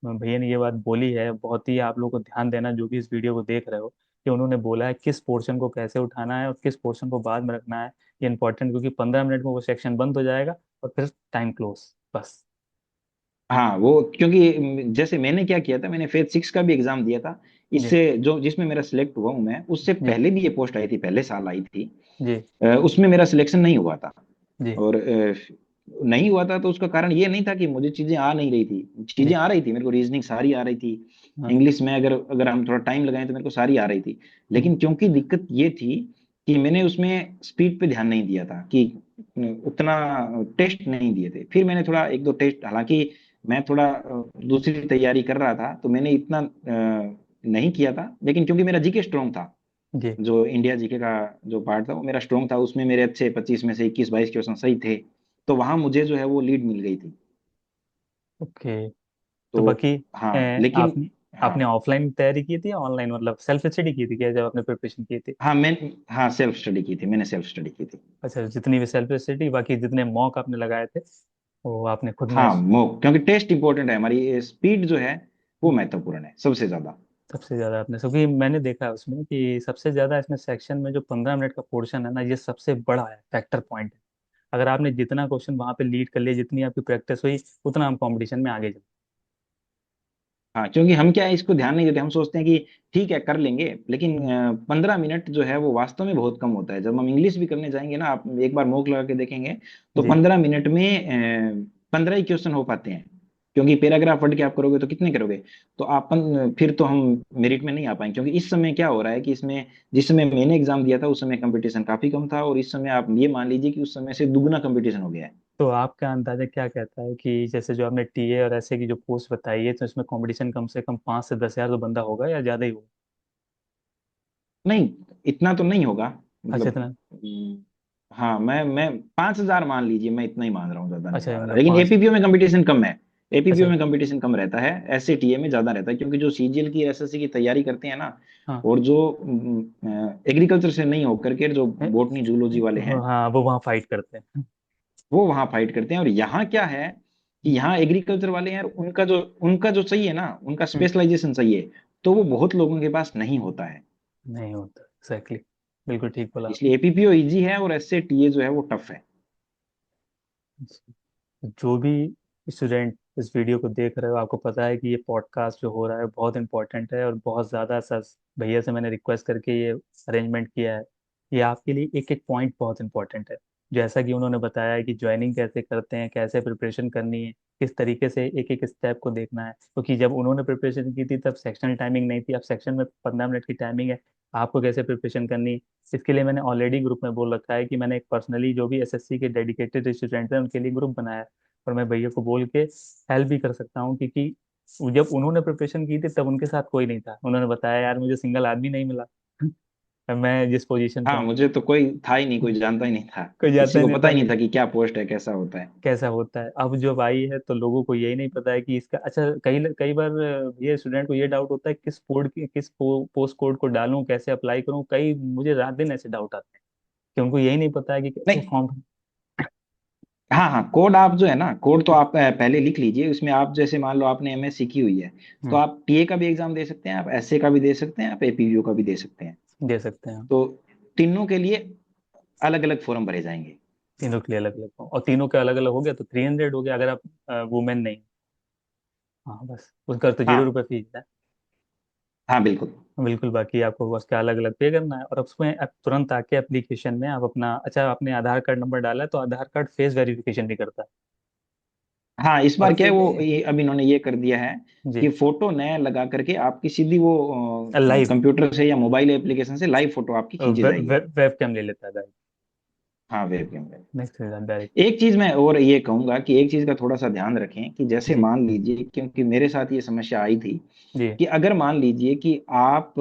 भैया ने ये बात बोली है, बहुत ही आप लोग को ध्यान देना जो भी इस वीडियो को देख रहे हो, कि उन्होंने बोला है किस पोर्शन को कैसे उठाना है और किस पोर्शन को बाद में रखना है। ये इंपॉर्टेंट, क्योंकि 15 मिनट में वो सेक्शन बंद हो जाएगा और फिर टाइम क्लोज, बस। हाँ वो क्योंकि जैसे मैंने क्या किया था, मैंने फेज 6 का भी एग्जाम दिया था, जी इससे जो जिसमें मेरा सिलेक्ट हुआ हूँ मैं, उससे जी पहले भी ये पोस्ट आई थी, पहले साल आई थी। जी उसमें मेरा सिलेक्शन नहीं हुआ था। जी और नहीं हुआ था तो उसका कारण ये नहीं था कि मुझे चीजें आ नहीं रही थी, चीजें जी। आ रही थी मेरे को, रीजनिंग सारी आ रही थी। हाँ। इंग्लिश में अगर अगर हम थोड़ा टाइम लगाएं तो मेरे को सारी आ रही थी। हम्म, लेकिन क्योंकि दिक्कत ये थी कि मैंने उसमें स्पीड पे ध्यान नहीं दिया था, कि उतना टेस्ट नहीं दिए थे। फिर मैंने थोड़ा एक दो टेस्ट, हालांकि मैं थोड़ा दूसरी तैयारी कर रहा था तो मैंने इतना नहीं किया था, लेकिन क्योंकि मेरा जीके स्ट्रांग था, जी। जो इंडिया जीके का जो पार्ट था वो मेरा स्ट्रांग था, उसमें मेरे अच्छे 25 में से 21-22 क्वेश्चन सही थे। तो वहां मुझे जो है वो लीड मिल गई थी। ओके। तो तो बाकी हाँ लेकिन, आपने हाँ आपने ऑफलाइन तैयारी की थी या ऑनलाइन, मतलब सेल्फ स्टडी की थी क्या जब आपने प्रिपरेशन की थी? हाँ मैं हाँ सेल्फ स्टडी की थी, मैंने सेल्फ स्टडी की थी। अच्छा, जितनी भी सेल्फ स्टडी, बाकी जितने मॉक आपने लगाए थे वो आपने खुद में। हाँ क्योंकि टेस्ट इंपॉर्टेंट है, हमारी स्पीड जो है वो महत्वपूर्ण है सबसे ज्यादा। सबसे ज्यादा आपने, क्योंकि मैंने देखा है उसमें कि सबसे ज्यादा इसमें सेक्शन में जो 15 मिनट का पोर्शन है ना, ये सबसे बड़ा है, फैक्टर पॉइंट है। अगर आपने जितना क्वेश्चन वहां पे लीड कर लिया, जितनी आपकी प्रैक्टिस हुई, उतना हम कंपटीशन में आगे जाए। हाँ क्योंकि हम क्या है, इसको ध्यान नहीं देते, हम सोचते हैं कि ठीक है कर लेंगे, लेकिन 15 मिनट जो है वो वास्तव में बहुत कम होता है। जब हम इंग्लिश भी करने जाएंगे ना, आप एक बार मॉक लगा के देखेंगे, तो जी 15 मिनट में 15 ही क्वेश्चन हो पाते हैं। क्योंकि पैराग्राफ पढ़ के आप करोगे तो कितने करोगे? तो फिर तो हम मेरिट में नहीं आ पाएंगे, क्योंकि इस समय क्या हो रहा है कि इसमें, जिस समय मैंने एग्जाम दिया था उस समय कंपटीशन काफी कम था, और इस समय आप ये मान लीजिए कि उस समय से दुगना कंपटीशन हो गया है। तो आपका अंदाजा क्या कहता है कि जैसे जो आपने टीए और ऐसे की जो पोस्ट बताई है, तो इसमें कंपटीशन कम से कम 5 से 10 हजार तो बंदा होगा या ज्यादा ही होगा? नहीं, इतना तो नहीं होगा, अच्छा, मतलब इतना? हाँ मैं 5,000 मान लीजिए, मैं इतना ही मान रहा हूँ, ज्यादा नहीं अच्छा, मान रहा, मतलब लेकिन पाँच। एपीपीओ में कंपटीशन कम है। एपीपीओ अच्छा। में कंपटीशन कम रहता है, एसएटीए में ज्यादा रहता है, क्योंकि जो सीजीएल की एसएससी की तैयारी करते हैं ना, हाँ। और जो एग्रीकल्चर से नहीं होकर के जो ए- बोटनी जूलॉजी वाले हैं, हाँ, वो वहाँ फाइट करते हैं। वो वहां फाइट करते हैं। और यहाँ क्या है कि यहाँ एग्रीकल्चर वाले हैं, और उनका जो चाहिए ना, उनका हम्म, स्पेशलाइजेशन चाहिए, तो वो बहुत लोगों के पास नहीं होता है। नहीं होता, एग्जैक्टली। बिल्कुल ठीक बोला इसलिए आपने। एपीपीओ इजी है और एसएटीए जो है वो टफ है। जो भी स्टूडेंट इस वीडियो को देख रहे हो, आपको पता है कि ये पॉडकास्ट जो हो रहा है बहुत इंपॉर्टेंट है, और बहुत ज़्यादा सर भैया से मैंने रिक्वेस्ट करके ये अरेंजमेंट किया है। ये आपके लिए एक एक पॉइंट बहुत इंपॉर्टेंट है। जैसा कि उन्होंने बताया है कि ज्वाइनिंग कैसे करते हैं, कैसे प्रिपरेशन करनी है, किस तरीके से एक एक स्टेप को देखना है, क्योंकि जब उन्होंने प्रिपरेशन की थी तब सेक्शनल टाइमिंग नहीं थी, अब सेक्शन में 15 मिनट की टाइमिंग है। आपको कैसे प्रिपरेशन करनी है, इसके लिए मैंने ऑलरेडी ग्रुप में बोल रखा है कि मैंने एक पर्सनली जो भी एसएससी के डेडिकेटेड स्टूडेंट हैं उनके लिए ग्रुप बनाया है। और मैं भैया को बोल के हेल्प भी कर सकता हूँ, क्योंकि जब उन्होंने प्रिपरेशन की थी तब उनके साथ कोई नहीं था। उन्होंने बताया यार मुझे सिंगल आदमी नहीं मिला। मैं जिस पोजीशन पे हाँ हूँ, मुझे तो कोई था ही नहीं, कोई जानता ही नहीं था, कोई किसी जाता ही को नहीं पता था ही नहीं कि था कि क्या पोस्ट है, कैसा होता है। कैसा होता है। अब जब आई है तो लोगों को यही नहीं पता है कि इसका, अच्छा, कई कई बार ये स्टूडेंट को ये डाउट होता है किस कोड की, किस पोस्ट कोड को डालूं, कैसे अप्लाई करूं, कई मुझे रात दिन ऐसे डाउट आते हैं कि उनको यही नहीं पता है कि कैसे नहीं, फॉर्म। हाँ हाँ, कोड आप जो है ना, कोड तो आप पहले लिख लीजिए। उसमें आप जैसे मान लो आपने एमएससी की हुई है, तो हम्म, आप टीए का भी एग्जाम दे सकते हैं, आप एसए का भी दे सकते हैं, आप एपीवीओ का भी दे सकते हैं। दे सकते हैं। तो तीनों के लिए अलग अलग फॉर्म भरे जाएंगे। तीनों के लिए अलग अलग, और तीनों का अलग अलग हो गया तो 300 हो गया, अगर आप वुमेन नहीं। हाँ बस, उसका तो हाँ 0 रुपये फीस है। हाँ बिल्कुल। बिल्कुल, बाकी आपको उसका अलग अलग पे करना है। और उसमें आप तुरंत आके एप्लीकेशन में आप अपना, अच्छा आपने आधार कार्ड नंबर डाला है तो आधार कार्ड फेस वेरिफिकेशन भी करता है। हाँ इस और बार क्या है, वो अब इन्होंने ये कर दिया है जी, कि फोटो नया लगा करके आपकी सीधी वो लाइव कंप्यूटर से या मोबाइल एप्लीकेशन से लाइव फोटो आपकी खींची जाएगी। वेब कैम ले लेता है डायरेक्ट। हाँ वेबकैम। Next direct. एक चीज मैं और ये कहूंगा कि एक चीज का थोड़ा सा ध्यान रखें, कि जैसे जी मान लीजिए, क्योंकि मेरे साथ ये समस्या आई थी, जी कि अगर मान लीजिए कि आप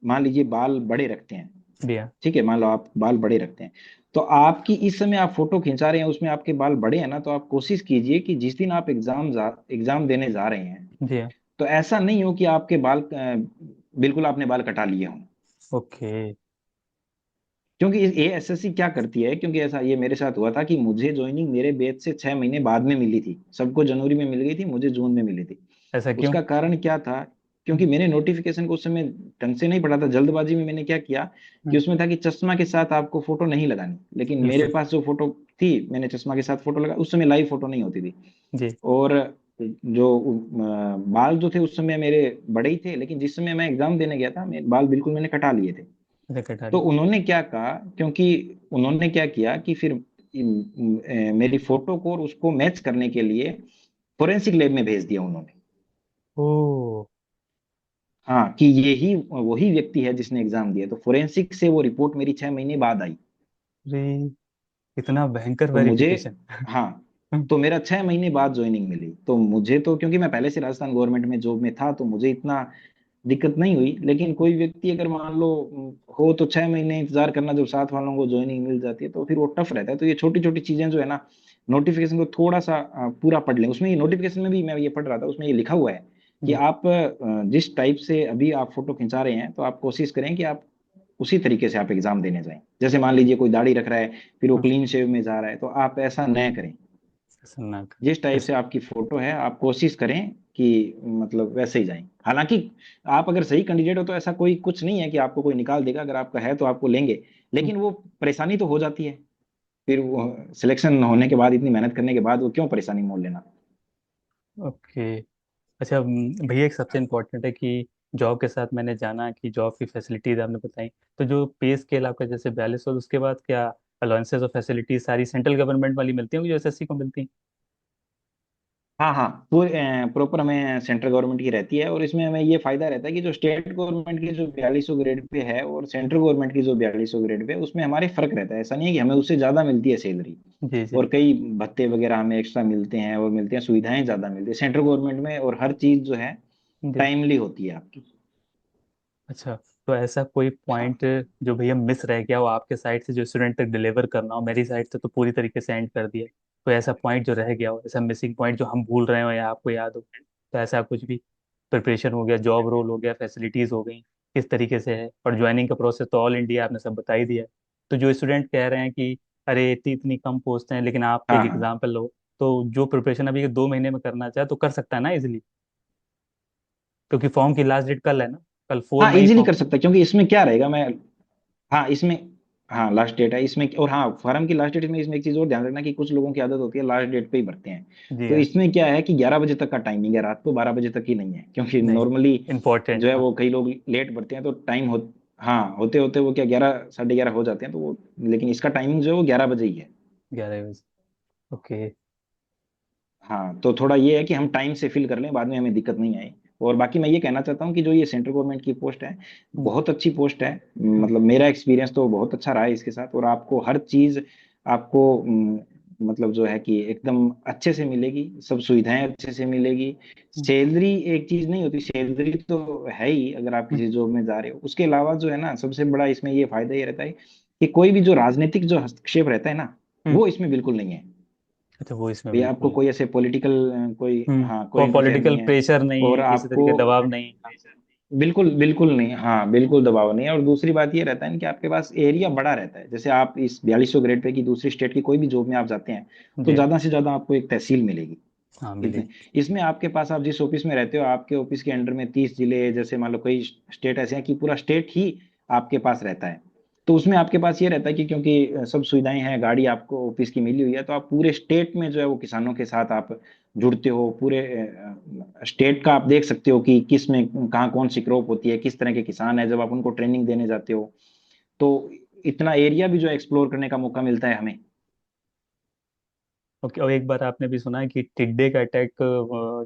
मान लीजिए बाल बड़े रखते हैं, भैया। ठीक है, मान लो आप बाल बड़े रखते हैं, तो आपकी इस समय आप फोटो खिंचा रहे हैं उसमें आपके बाल बड़े हैं ना, तो आप कोशिश कीजिए कि जिस दिन आप एग्जाम देने जा रहे हैं, जी तो ऐसा नहीं हो कि आपके बाल बिल्कुल आपने बाल कटा लिए हों। ओके। क्योंकि ये एसएससी क्या करती है, क्योंकि ऐसा ये मेरे साथ हुआ था कि मुझे ज्वाइनिंग मेरे बैच से 6 महीने बाद में मिली थी, सबको जनवरी में मिल गई थी, मुझे जून में मिली थी। ऐसा क्यों? उसका कारण क्या था? क्योंकि मैंने नोटिफिकेशन को उस समय ढंग से नहीं पढ़ा था, जल्दबाजी में मैंने क्या किया कि उसमें था कि चश्मा के साथ आपको फोटो नहीं लगानी, लेकिन मेरे बिल्कुल। पास जो फोटो थी, मैंने चश्मा के साथ फोटो लगा, उस समय लाइव फोटो नहीं होती थी। जी और जो बाल जो थे उस समय मेरे बड़े ही थे, लेकिन जिस समय मैं एग्जाम देने गया था मेरे बाल बिल्कुल मैंने कटा लिए थे। अच्छा कटा तो ली। उन्होंने क्या कहा, क्योंकि उन्होंने क्या किया कि फिर मेरी फोटो को और उसको मैच करने के लिए फोरेंसिक लैब में भेज दिया उन्होंने। ओ। हाँ, कि यही वही व्यक्ति है जिसने एग्जाम दिया। तो फोरेंसिक से वो रिपोर्ट मेरी 6 महीने बाद आई। रे, इतना भयंकर तो मुझे, वेरिफिकेशन। हाँ, तो मेरा 6 महीने बाद ज्वाइनिंग मिली। तो मुझे तो, क्योंकि मैं पहले से राजस्थान गवर्नमेंट में जॉब में था, तो मुझे इतना दिक्कत नहीं हुई। लेकिन कोई व्यक्ति अगर मान लो हो तो 6 महीने इंतजार करना, जब साथ वालों को ज्वाइनिंग मिल जाती है तो फिर वो टफ रहता है। तो ये छोटी छोटी चीजें जो है ना, नोटिफिकेशन को थोड़ा सा पूरा पढ़ लें। उसमें ये नोटिफिकेशन में भी मैं ये पढ़ रहा था, उसमें ये लिखा हुआ है कि जी। आप जिस टाइप से अभी आप फोटो खिंचा रहे हैं, तो आप कोशिश करें कि आप उसी तरीके से आप एग्जाम देने जाएं। जैसे मान लीजिए कोई दाढ़ी रख रहा है, फिर वो हाँ, क्लीन शेव में जा रहा है, तो आप ऐसा न करें। खतरनाक। जिस टाइप ऐस- से आपकी फोटो है आप कोशिश करें कि मतलब वैसे ही जाएं। हालांकि आप अगर सही कैंडिडेट हो तो ऐसा कोई कुछ नहीं है कि आपको कोई निकाल देगा, अगर आपका है तो आपको लेंगे। लेकिन वो परेशानी तो हो जाती है, फिर वो सिलेक्शन होने के बाद, इतनी मेहनत करने के बाद, वो क्यों परेशानी मोल लेना। ओके। अच्छा भैया एक सबसे इम्पोर्टेंट है कि जॉब के साथ मैंने जाना कि जॉब की फैसिलिटीज आपने बताई, तो जो पे स्केल आपका जैसे 4200, उसके बाद क्या अलाउंसेस और फैसिलिटीज सारी सेंट्रल गवर्नमेंट वाली मिलती होंगी जो एसएससी को मिलती हैं? हाँ हाँ, पूरे प्रॉपर हमें सेंट्रल गवर्नमेंट की रहती है। और इसमें हमें ये फायदा रहता है कि जो स्टेट गवर्नमेंट की जो 4200 ग्रेड पे है और सेंट्रल गवर्नमेंट की जो 4200 ग्रेड पे है, उसमें हमारे फर्क रहता है। ऐसा नहीं है कि हमें उससे ज्यादा मिलती है सैलरी, जी जी। और कई भत्ते वगैरह हमें एक्स्ट्रा मिलते हैं, और मिलते हैं सुविधाएं ज्यादा मिलती है सेंट्रल गवर्नमेंट में। और हर चीज जो है जी। टाइमली होती है आपकी। अच्छा, तो ऐसा कोई हाँ पॉइंट जो भैया मिस रह गया हो आपके साइड से, जो स्टूडेंट तक डिलीवर करना हो, मेरी साइड से तो पूरी तरीके से एंड कर दिया, कोई ऐसा पॉइंट जो रह गया हो, ऐसा मिसिंग पॉइंट जो हम भूल रहे हो या आपको याद हो, तो ऐसा कुछ भी? प्रिपरेशन हो गया, जॉब रोल हो गया, फैसिलिटीज हो गई, किस तरीके से है, और ज्वाइनिंग का प्रोसेस तो ऑल इंडिया आपने सब बता ही दिया है। तो जो स्टूडेंट कह रहे हैं कि अरे इतनी इतनी कम पोस्ट हैं, लेकिन आप एक हाँ हाँ एग्जाम्पल लो, तो जो प्रिपरेशन अभी 2 महीने में करना चाहे तो कर सकता है ना इजिली? क्योंकि फॉर्म की लास्ट डेट कल है ना, कल 4 मई इजीली फॉर्म। कर सकता है, क्योंकि इसमें क्या रहेगा, मैं, हाँ इसमें, हाँ लास्ट डेट है इसमें। और हाँ, फॉर्म की लास्ट डेट में, इसमें एक चीज और ध्यान रखना कि कुछ लोगों की आदत होती है लास्ट डेट पे ही भरते हैं। जी तो हाँ। इसमें क्या है कि 11 बजे तक का टाइमिंग है, रात को 12 बजे तक ही नहीं है, क्योंकि नहीं, नॉर्मली इम्पोर्टेंट जो है हाँ। वो कई लोग लेट भरते हैं, तो टाइम हो, हाँ, होते होते वो क्या 11 साढ़े 11 हो जाते हैं, तो वो, लेकिन इसका टाइमिंग जो है वो 11 बजे ही है। 11 बजे। ओके। हाँ, तो थोड़ा ये है कि हम टाइम से फिल कर लें, बाद में हमें दिक्कत नहीं आए। और बाकी मैं ये कहना चाहता हूँ कि जो ये सेंट्रल गवर्नमेंट की पोस्ट है, बहुत अच्छी पोस्ट है। मतलब मेरा एक्सपीरियंस तो बहुत अच्छा रहा है इसके साथ। और आपको हर चीज, आपको मतलब जो है कि एकदम अच्छे से मिलेगी, सब सुविधाएं अच्छे से मिलेगी। सैलरी एक चीज नहीं होती, सैलरी तो है ही अगर आप किसी जॉब में जा रहे हो। उसके अलावा जो है ना, सबसे बड़ा इसमें ये फायदा ये रहता है कि कोई भी जो राजनीतिक जो हस्तक्षेप रहता है ना, वो इसमें बिल्कुल नहीं है। अच्छा, वो इसमें भैया बिल्कुल आपको नहीं। कोई ऐसे पॉलिटिकल कोई, हाँ, कोई कोई इंटरफेयर पॉलिटिकल नहीं है। प्रेशर नहीं और है, किसी आपको तरीके का दबाव नहीं, हाँ। बिल्कुल बिल्कुल नहीं, हाँ बिल्कुल दबाव नहीं है। और दूसरी बात ये रहता है कि आपके पास एरिया बड़ा रहता है। जैसे आप इस 4200 ग्रेड पे की दूसरी स्टेट की कोई भी जॉब में आप जाते हैं, तो जी हाँ। ज्यादा से ज्यादा आपको एक तहसील मिलेगी। हाँ इतने, मिलेगी। इसमें आपके पास, आप जिस ऑफिस में रहते हो, आपके ऑफिस के अंडर में 30 जिले, जैसे मान लो कई स्टेट ऐसे हैं कि पूरा स्टेट ही आपके पास रहता है। तो उसमें आपके पास ये रहता है कि क्योंकि सब सुविधाएं हैं, गाड़ी आपको ऑफिस की मिली हुई है, तो आप पूरे स्टेट में जो है वो किसानों के साथ आप जुड़ते हो। पूरे स्टेट का आप देख सकते हो कि किस में कहाँ कौन सी क्रॉप होती है, किस तरह के किसान है, जब आप उनको ट्रेनिंग देने जाते हो। तो इतना एरिया भी जो एक्सप्लोर करने का मौका मिलता है हमें। ओके। और एक बार आपने भी सुना है कि टिड्डे का अटैक,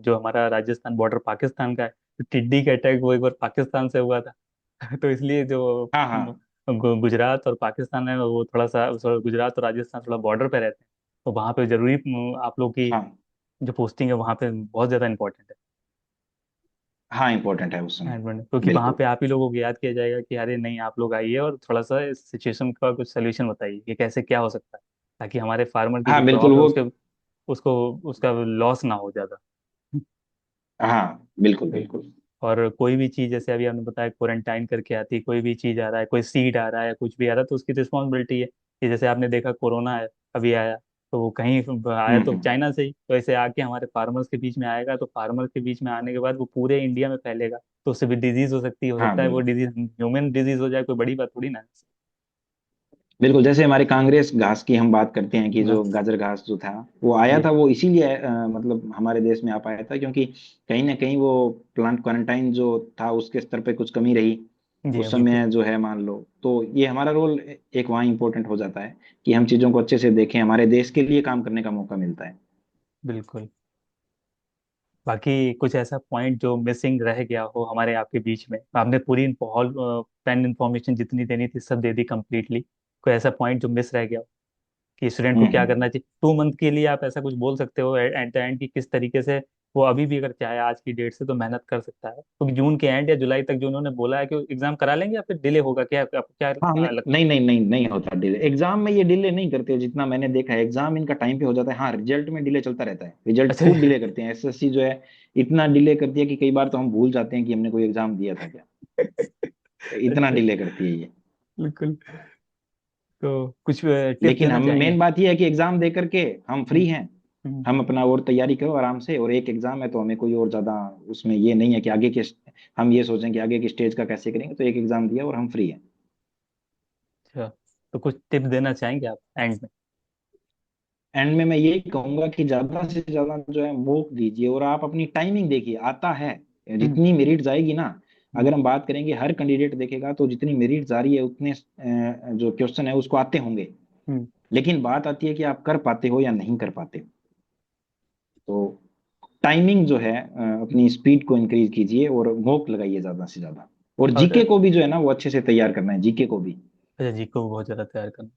जो हमारा राजस्थान बॉर्डर पाकिस्तान का है, तो टिड्डी का अटैक वो एक बार पाकिस्तान से हुआ था। तो इसलिए जो हाँ हाँ गुजरात और पाकिस्तान है, वो थोड़ा सा गुजरात और राजस्थान थोड़ा बॉर्डर पे रहते हैं, तो वहाँ पे जरूरी आप लोग की हाँ जो पोस्टिंग है वहाँ पे बहुत ज़्यादा इंपॉर्टेंट हाँ, इम्पोर्टेंट है उस है। समय। क्योंकि वहाँ बिल्कुल। पे आप ही लोगों को याद किया जाएगा कि अरे नहीं, आप लोग आइए और थोड़ा सा इस सिचुएशन का कुछ सोल्यूशन बताइए कि कैसे क्या हो सकता है, ताकि हमारे फार्मर की जो हाँ बिल्कुल क्रॉप है वो, उसके उसको उसका लॉस ना हो ज़्यादा। हाँ बिल्कुल बिल्कुल। और कोई भी चीज़ जैसे अभी आपने बताया क्वारंटाइन करके आती है, कोई भी चीज़ आ रहा है, कोई सीड आ रहा है, कुछ भी आ रहा है, तो उसकी रिस्पॉन्सिबिलिटी है कि जैसे आपने देखा कोरोना है अभी आया, तो वो कहीं आया तो हम्म। चाइना से ही, तो ऐसे आके हमारे फार्मर्स के बीच में आएगा, तो फार्मर के बीच में आने के बाद वो पूरे इंडिया में फैलेगा, तो उससे भी डिजीज हो सकती है, हो हाँ सकता है वो बिल्कुल। डिजीज ह्यूमन डिजीज हो जाए, कोई बड़ी बात थोड़ी ना है। बिल्कुल, जैसे हमारे कांग्रेस घास की हम बात करते हैं कि जो बस। गाजर घास जो था वो आया जी था, वो इसीलिए मतलब हमारे देश में आ पाया था क्योंकि कहीं ना कहीं वो प्लांट क्वारंटाइन जो था उसके स्तर पे कुछ कमी रही जी उस बिल्कुल। समय जो है, मान लो तो ये हमारा रोल एक वहाँ इम्पोर्टेंट हो जाता है कि हम चीजों को अच्छे से देखें, हमारे देश के लिए काम करने का मौका मिलता है। बिल्कुल। बाकी कुछ ऐसा पॉइंट जो मिसिंग रह गया हो हमारे आपके बीच में, आपने पूरी बहुत पेन इन्फॉर्मेशन जितनी देनी थी सब दे दी कंप्लीटली, कोई ऐसा पॉइंट जो मिस रह गया हो कि स्टूडेंट को क्या करना हम्म। चाहिए 2 मंथ के लिए, आप ऐसा कुछ बोल सकते हो एट द एंड कि किस तरीके से वो अभी भी अगर चाहे आज की डेट से तो मेहनत कर सकता है, तो जून के एंड या जुलाई तक जो उन्होंने बोला है कि एग्जाम करा लेंगे या फिर डिले होगा, क्या आपको क्या हाँ, लगता नहीं नहीं नहीं नहीं होता डिले एग्जाम में, ये डिले नहीं करते जितना मैंने देखा है, एग्जाम इनका टाइम पे हो जाता है। हाँ, रिजल्ट में डिले चलता रहता है, है? रिजल्ट अच्छा। खूब डिले करते हैं एसएससी जो है, इतना डिले करती है कि कई बार तो हम भूल जाते हैं कि हमने कोई एग्जाम दिया था क्या, इतना अच्छा। डिले करती है ये। बिल्कुल। तो कुछ टिप्स लेकिन देना हम, चाहेंगे? मेन बात ये है कि एग्जाम दे करके हम हम्म। फ्री हैं, हम्म। हम अपना और तैयारी करो आराम से, और एक एग्जाम है तो हमें कोई और ज्यादा उसमें ये नहीं है कि आगे के, हम ये सोचें कि आगे की स्टेज का कैसे करेंगे, तो एक एग्जाम दिया और हम फ्री हैं। अच्छा, तो कुछ टिप्स देना चाहेंगे आप एंड में? एंड में मैं यही कहूंगा कि ज्यादा से ज्यादा जो है मॉक दीजिए, और आप अपनी टाइमिंग देखिए, आता है हम्म। जितनी मेरिट जाएगी ना, हम्म। अगर हम बात करेंगे हर कैंडिडेट देखेगा तो जितनी मेरिट जा रही है उतने जो क्वेश्चन है उसको आते होंगे, हम्म। लेकिन बात आती है कि आप कर पाते हो या नहीं कर पाते हो। तो टाइमिंग जो है, अपनी स्पीड को इंक्रीज कीजिए और मॉक लगाइए ज्यादा से ज्यादा, और और जीके को भी जो है ना वो अच्छे से तैयार करना है, जीके को भी। अच्छा जी को बहुत ज़्यादा तैयार करना,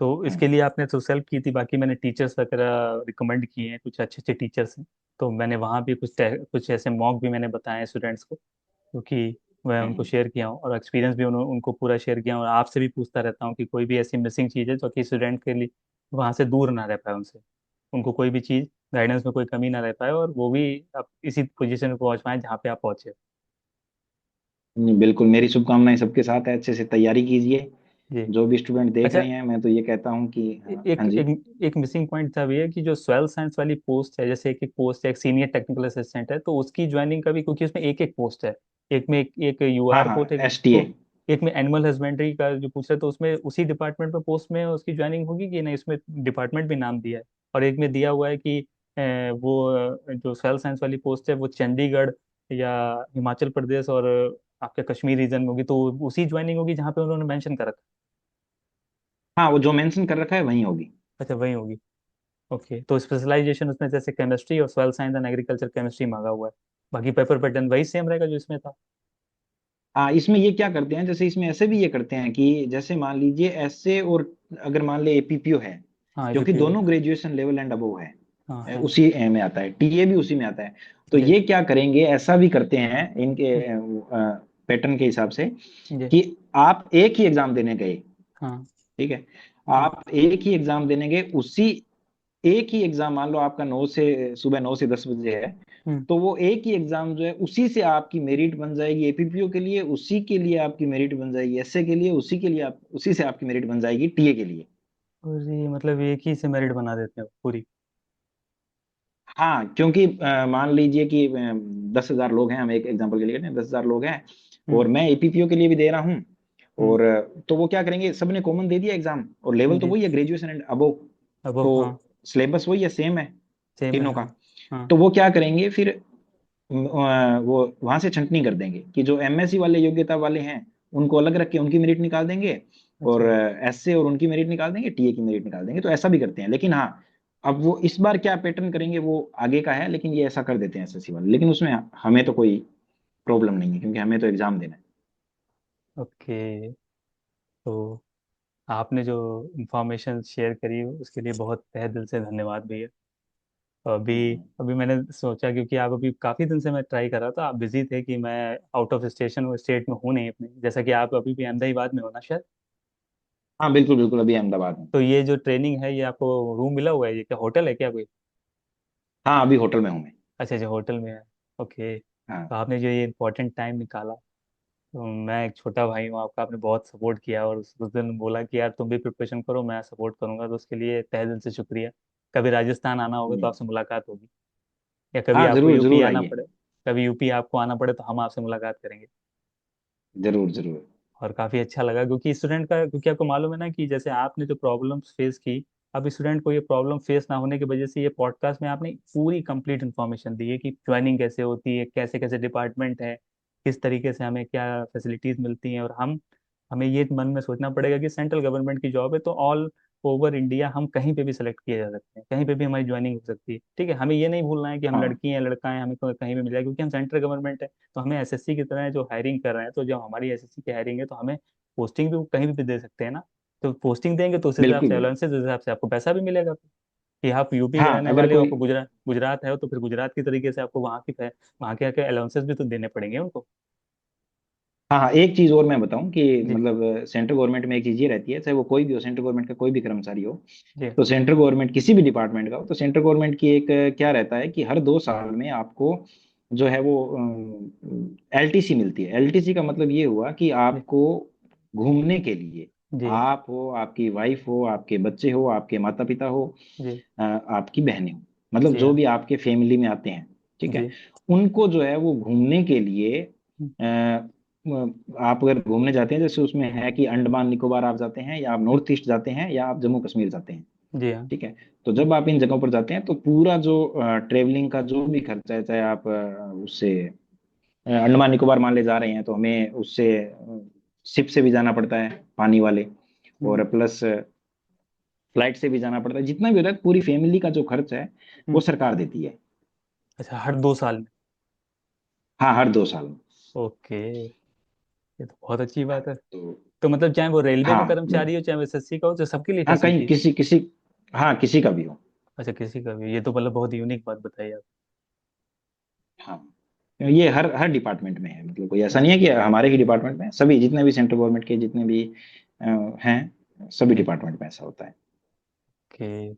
तो इसके हम्म। लिए आपने तो सेल्फ की थी, बाकी मैंने टीचर्स वगैरह रिकमेंड किए हैं, कुछ अच्छे अच्छे टीचर्स हैं, तो मैंने वहाँ भी कुछ ऐसे मॉक भी मैंने बताए हैं स्टूडेंट्स को, क्योंकि मैं उनको हम्म। शेयर किया हूँ और एक्सपीरियंस भी उनको पूरा शेयर किया हूँ, और आपसे भी पूछता रहता हूँ कि कोई भी ऐसी मिसिंग चीज़ है जो कि स्टूडेंट के लिए वहाँ से दूर ना रह पाए, उनसे उनको कोई भी चीज़ गाइडेंस में कोई कमी ना रह पाए, और वो भी अब इसी पोजीशन में पहुँच पाए जहाँ पे आप पहुँचे। बिल्कुल, मेरी शुभकामनाएं सबके साथ है, अच्छे से तैयारी कीजिए। जी। जो भी स्टूडेंट देख अच्छा, रहे हैं, मैं तो ये कहता हूँ कि हाँ, हाँ एक जी। एक एक मिसिंग पॉइंट था भैया कि जो सॉइल साइंस वाली पोस्ट है, जैसे एक एक पोस्ट है, एक सीनियर टेक्निकल असिस्टेंट है, तो उसकी ज्वाइनिंग का भी, क्योंकि उसमें एक एक पोस्ट है, एक में एक हाँ यूआर हाँ, पोस्ट, एक एसटीए। तो एक में एनिमल हस्बेंड्री का जो पूछ रहे, तो उसमें उसी डिपार्टमेंट में पोस्ट में उसकी ज्वाइनिंग होगी कि नहीं, उसमें डिपार्टमेंट भी नाम दिया है, और एक में दिया हुआ है कि जो सॉइल साइंस वाली पोस्ट है वो चंडीगढ़ या हिमाचल प्रदेश और आपके कश्मीर रीजन में होगी, तो उसी ज्वाइनिंग होगी जहाँ पे उन्होंने मेंशन कर रखा हाँ, वो जो मेंशन कर रखा है वही होगी। है। अच्छा, वही होगी। ओके, तो स्पेशलाइजेशन उसमें जैसे केमिस्ट्री और soil science and agriculture chemistry मांगा हुआ है, बाकी पेपर पैटर्न वही सेम रहेगा जो इसमें था। हाँ, इसमें ये क्या करते हैं, जैसे इसमें ऐसे भी ये करते हैं कि जैसे मान लीजिए ऐसे, और अगर मान ले एपीपीओ है, हाँ जो कि एपीपीओ। दोनों ग्रेजुएशन लेवल एंड अबव है, हाँ है। उसी में आता है, टीए भी उसी में आता है, तो जी। ये क्या करेंगे, ऐसा भी करते हैं इनके हम्म। पैटर्न के हिसाब से जी। कि आप एक ही एग्जाम देने गए, हाँ। ठीक है, हाँ। आप एक ही एग्जाम देने गए, उसी एक ही एग्जाम, मान लो आपका 9 से सुबह 9 से 10 बजे है, हम्म। तो वो एक ही एग्जाम जो है उसी से आपकी मेरिट बन जाएगी, एपीपीओ के लिए उसी के लिए आपकी मेरिट बन जाएगी, एसए के लिए उसी के लिए, आप उसी से आपकी मेरिट बन जाएगी, टीए के लिए। और ये मतलब एक ही से मेरिट बना देते हैं पूरी? हाँ, क्योंकि मान लीजिए कि 10,000 लोग हैं, हम एक एग्जाम्पल के लिए कहते हैं 10,000 लोग हैं, हम्म। और मैं एपीपीओ के लिए भी दे रहा हूँ, हम्म। और तो वो क्या करेंगे, सबने कॉमन दे दिया एग्जाम, और लेवल तो जी। वही है, ग्रेजुएशन एंड अबव, अब हाँ, तो सिलेबस वही है, सेम है सेम है तीनों का। हाँ। हाँ। तो वो क्या करेंगे फिर, वो वहां से छंटनी कर देंगे कि जो एमएससी वाले योग्यता वाले हैं उनको अलग रख के उनकी मेरिट निकाल देंगे, और अच्छा। एसए और उनकी मेरिट निकाल देंगे, टीए की मेरिट निकाल देंगे, तो ऐसा भी करते हैं। लेकिन हाँ, अब वो इस बार क्या पैटर्न करेंगे वो आगे का है, लेकिन ये ऐसा कर देते हैं एसएससी वाले, लेकिन उसमें हमें तो कोई प्रॉब्लम नहीं है क्योंकि हमें तो एग्जाम देना है। ओके, तो आपने जो इंफॉर्मेशन शेयर करी उसके लिए बहुत तहे दिल से धन्यवाद भैया। अभी हम्म। अभी मैंने सोचा, क्योंकि आप अभी काफ़ी दिन से मैं ट्राई कर रहा था, आप बिजी थे कि मैं आउट ऑफ स्टेशन स्टेट में हूँ नहीं अपने, जैसा कि आप अभी भी अहमदाबाद में हो ना शायद। हाँ बिल्कुल बिल्कुल, अभी अहमदाबाद में। तो ये जो ट्रेनिंग है ये आपको रूम मिला हुआ है, ये क्या होटल है क्या कोई? हाँ, अभी होटल में हूँ मैं। अच्छा अच्छा, होटल में है। ओके, हाँ। तो आपने जो ये इम्पोर्टेंट टाइम निकाला, तो मैं एक छोटा भाई हूँ आपका, आपने बहुत सपोर्ट किया, और उस दिन बोला कि यार तुम भी प्रिपरेशन करो मैं सपोर्ट करूंगा, तो उसके लिए तहे दिल से शुक्रिया। कभी राजस्थान आना होगा तो हम्म। आपसे मुलाकात होगी, या कभी हाँ, आपको जरूर यूपी जरूर आना आइए। पड़े, कभी यूपी आपको आना पड़े तो हम आपसे मुलाकात करेंगे। जरूर जरूर। और काफी अच्छा लगा, क्योंकि स्टूडेंट का, क्योंकि आपको मालूम है ना कि जैसे आपने जो प्रॉब्लम्स फेस की, अब स्टूडेंट को ये प्रॉब्लम फेस ना होने की वजह से ये पॉडकास्ट में आपने पूरी कंप्लीट इन्फॉर्मेशन दी है कि ज्वाइनिंग कैसे होती है, कैसे कैसे डिपार्टमेंट है, किस तरीके से हमें क्या फैसिलिटीज मिलती हैं। और हमें ये मन में सोचना पड़ेगा कि सेंट्रल गवर्नमेंट की जॉब है, तो ऑल ओवर इंडिया हम कहीं पे भी सिलेक्ट किए जा सकते हैं, कहीं पे भी हमारी ज्वाइनिंग हो सकती है। ठीक है, हमें ये नहीं भूलना है कि हम हाँ लड़की हैं लड़का हैं, हमें कहीं भी मिल जाए, क्योंकि हम सेंट्रल गवर्नमेंट है। तो हमें एसएससी की तरह जो हायरिंग कर रहे हैं, तो जब हमारी एसएससी की हायरिंग है तो हमें पोस्टिंग भी वो कहीं भी दे सकते हैं ना। तो पोस्टिंग देंगे तो उस हिसाब बिल्कुल से बिल्कुल। अलाउंसेस, उस हिसाब से आपको पैसा भी मिलेगा। कि आप यूपी के हाँ रहने अगर वाले हो, कोई, आपको गुजरात गुजरात है हो, तो फिर गुजरात की तरीके से आपको वहाँ के अलाउंसेस भी तो देने पड़ेंगे उनको। हाँ हाँ, एक चीज और मैं बताऊं कि जी मतलब सेंट्रल गवर्नमेंट में एक चीज ये रहती है, चाहे वो कोई भी हो, सेंट्रल गवर्नमेंट का कोई भी कर्मचारी हो, जी तो सेंट्रल गवर्नमेंट किसी भी डिपार्टमेंट का हो, तो सेंट्रल गवर्नमेंट की एक क्या रहता है कि हर 2 साल में आपको जो है वो एलटीसी मिलती है। एलटीसी का मतलब ये हुआ कि जी आपको घूमने के लिए, जी आप हो, आपकी वाइफ हो, आपके बच्चे हो, आपके माता पिता हो, जी आपकी बहनें हो, मतलब जी जो हाँ भी आपके फैमिली में आते हैं, ठीक है, जी उनको जो है वो घूमने के लिए हम्म, आप अगर घूमने जाते हैं, जैसे उसमें है कि अंडमान निकोबार आप जाते हैं, या आप हम्म, नॉर्थ ईस्ट जाते हैं, या आप जम्मू कश्मीर जाते हैं, जी हाँ ठीक है, तो जब आप इन जगहों पर जाते हैं तो पूरा जो ट्रेवलिंग का जो भी खर्चा है, चाहे आप उससे अंडमान निकोबार मान ले जा रहे हैं, तो हमें उससे शिप से भी जाना पड़ता है, पानी वाले, हम्म, और प्लस फ्लाइट से भी जाना पड़ता है, जितना भी होता है पूरी फैमिली का जो खर्च है वो हम्म। सरकार देती है। अच्छा, हर 2 साल में? हाँ, हर 2 साल में। ओके, ये तो बहुत अच्छी बात है। तो तो मतलब चाहे वो रेलवे में हाँ कर्मचारी हो, चाहे वो एसएससी का हो, तो सबके लिए हाँ, कहीं फैसिलिटी? किसी किसी, हाँ किसी का भी हो। अच्छा, किसी का भी? ये तो मतलब बहुत यूनिक बात बताई आप। हाँ, ये हर हर डिपार्टमेंट में है, मतलब कोई ऐसा अच्छा। नहीं है कि हमारे ही डिपार्टमेंट में, सभी जितने भी सेंट्रल गवर्नमेंट के जितने भी अ, हैं, सभी जी। डिपार्टमेंट में ऐसा होता है। ओके।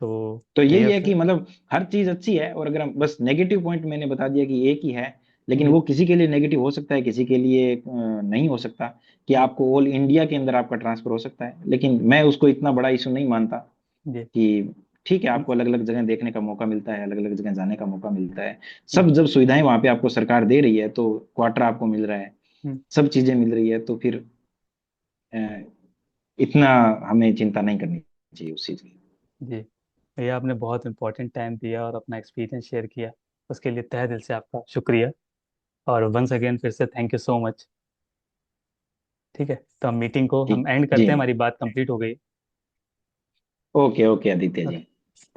तो तो भैया यही है कि फिर। मतलब हर चीज अच्छी है, और अगर हम बस नेगेटिव पॉइंट मैंने बता दिया कि एक ही है, लेकिन जी वो किसी के लिए नेगेटिव हो सकता है, किसी के लिए नहीं हो सकता, कि जी आपको ऑल इंडिया के अंदर आपका ट्रांसफर हो सकता है, लेकिन मैं उसको इतना बड़ा इशू नहीं मानता। जी। कि ठीक है, हम्म, आपको अलग अलग जगह देखने का मौका मिलता है, अलग अलग जगह जाने का मौका मिलता है, हम्म, सब जब सुविधाएं वहां पे आपको सरकार दे रही है, तो क्वार्टर आपको मिल रहा है, हम्म, सब चीजें मिल रही है, तो फिर अ, इतना हमें चिंता नहीं करनी चाहिए उस चीज की। जी। भैया आपने बहुत इंपॉर्टेंट टाइम दिया और अपना एक्सपीरियंस शेयर किया, उसके लिए तहे दिल से आपका शुक्रिया। और वंस अगेन फिर से थैंक यू सो मच। ठीक है, तो हम मीटिंग को ठीक, हम एंड जी करते हैं, हाँ, हमारी बात कंप्लीट हो गई। Okay okay Aditya ji, okay. ठीक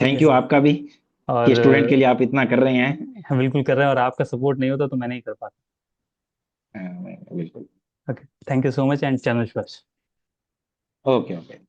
है थैंक यू सर। आपका भी, और कि स्टूडेंट के लिए आप इतना कर रहे हैं। हम बिल्कुल कर रहे हैं, और आपका सपोर्ट नहीं होता तो मैं नहीं कर पाता। बिल्कुल। Okay, thank you so much and channel. Okay okay.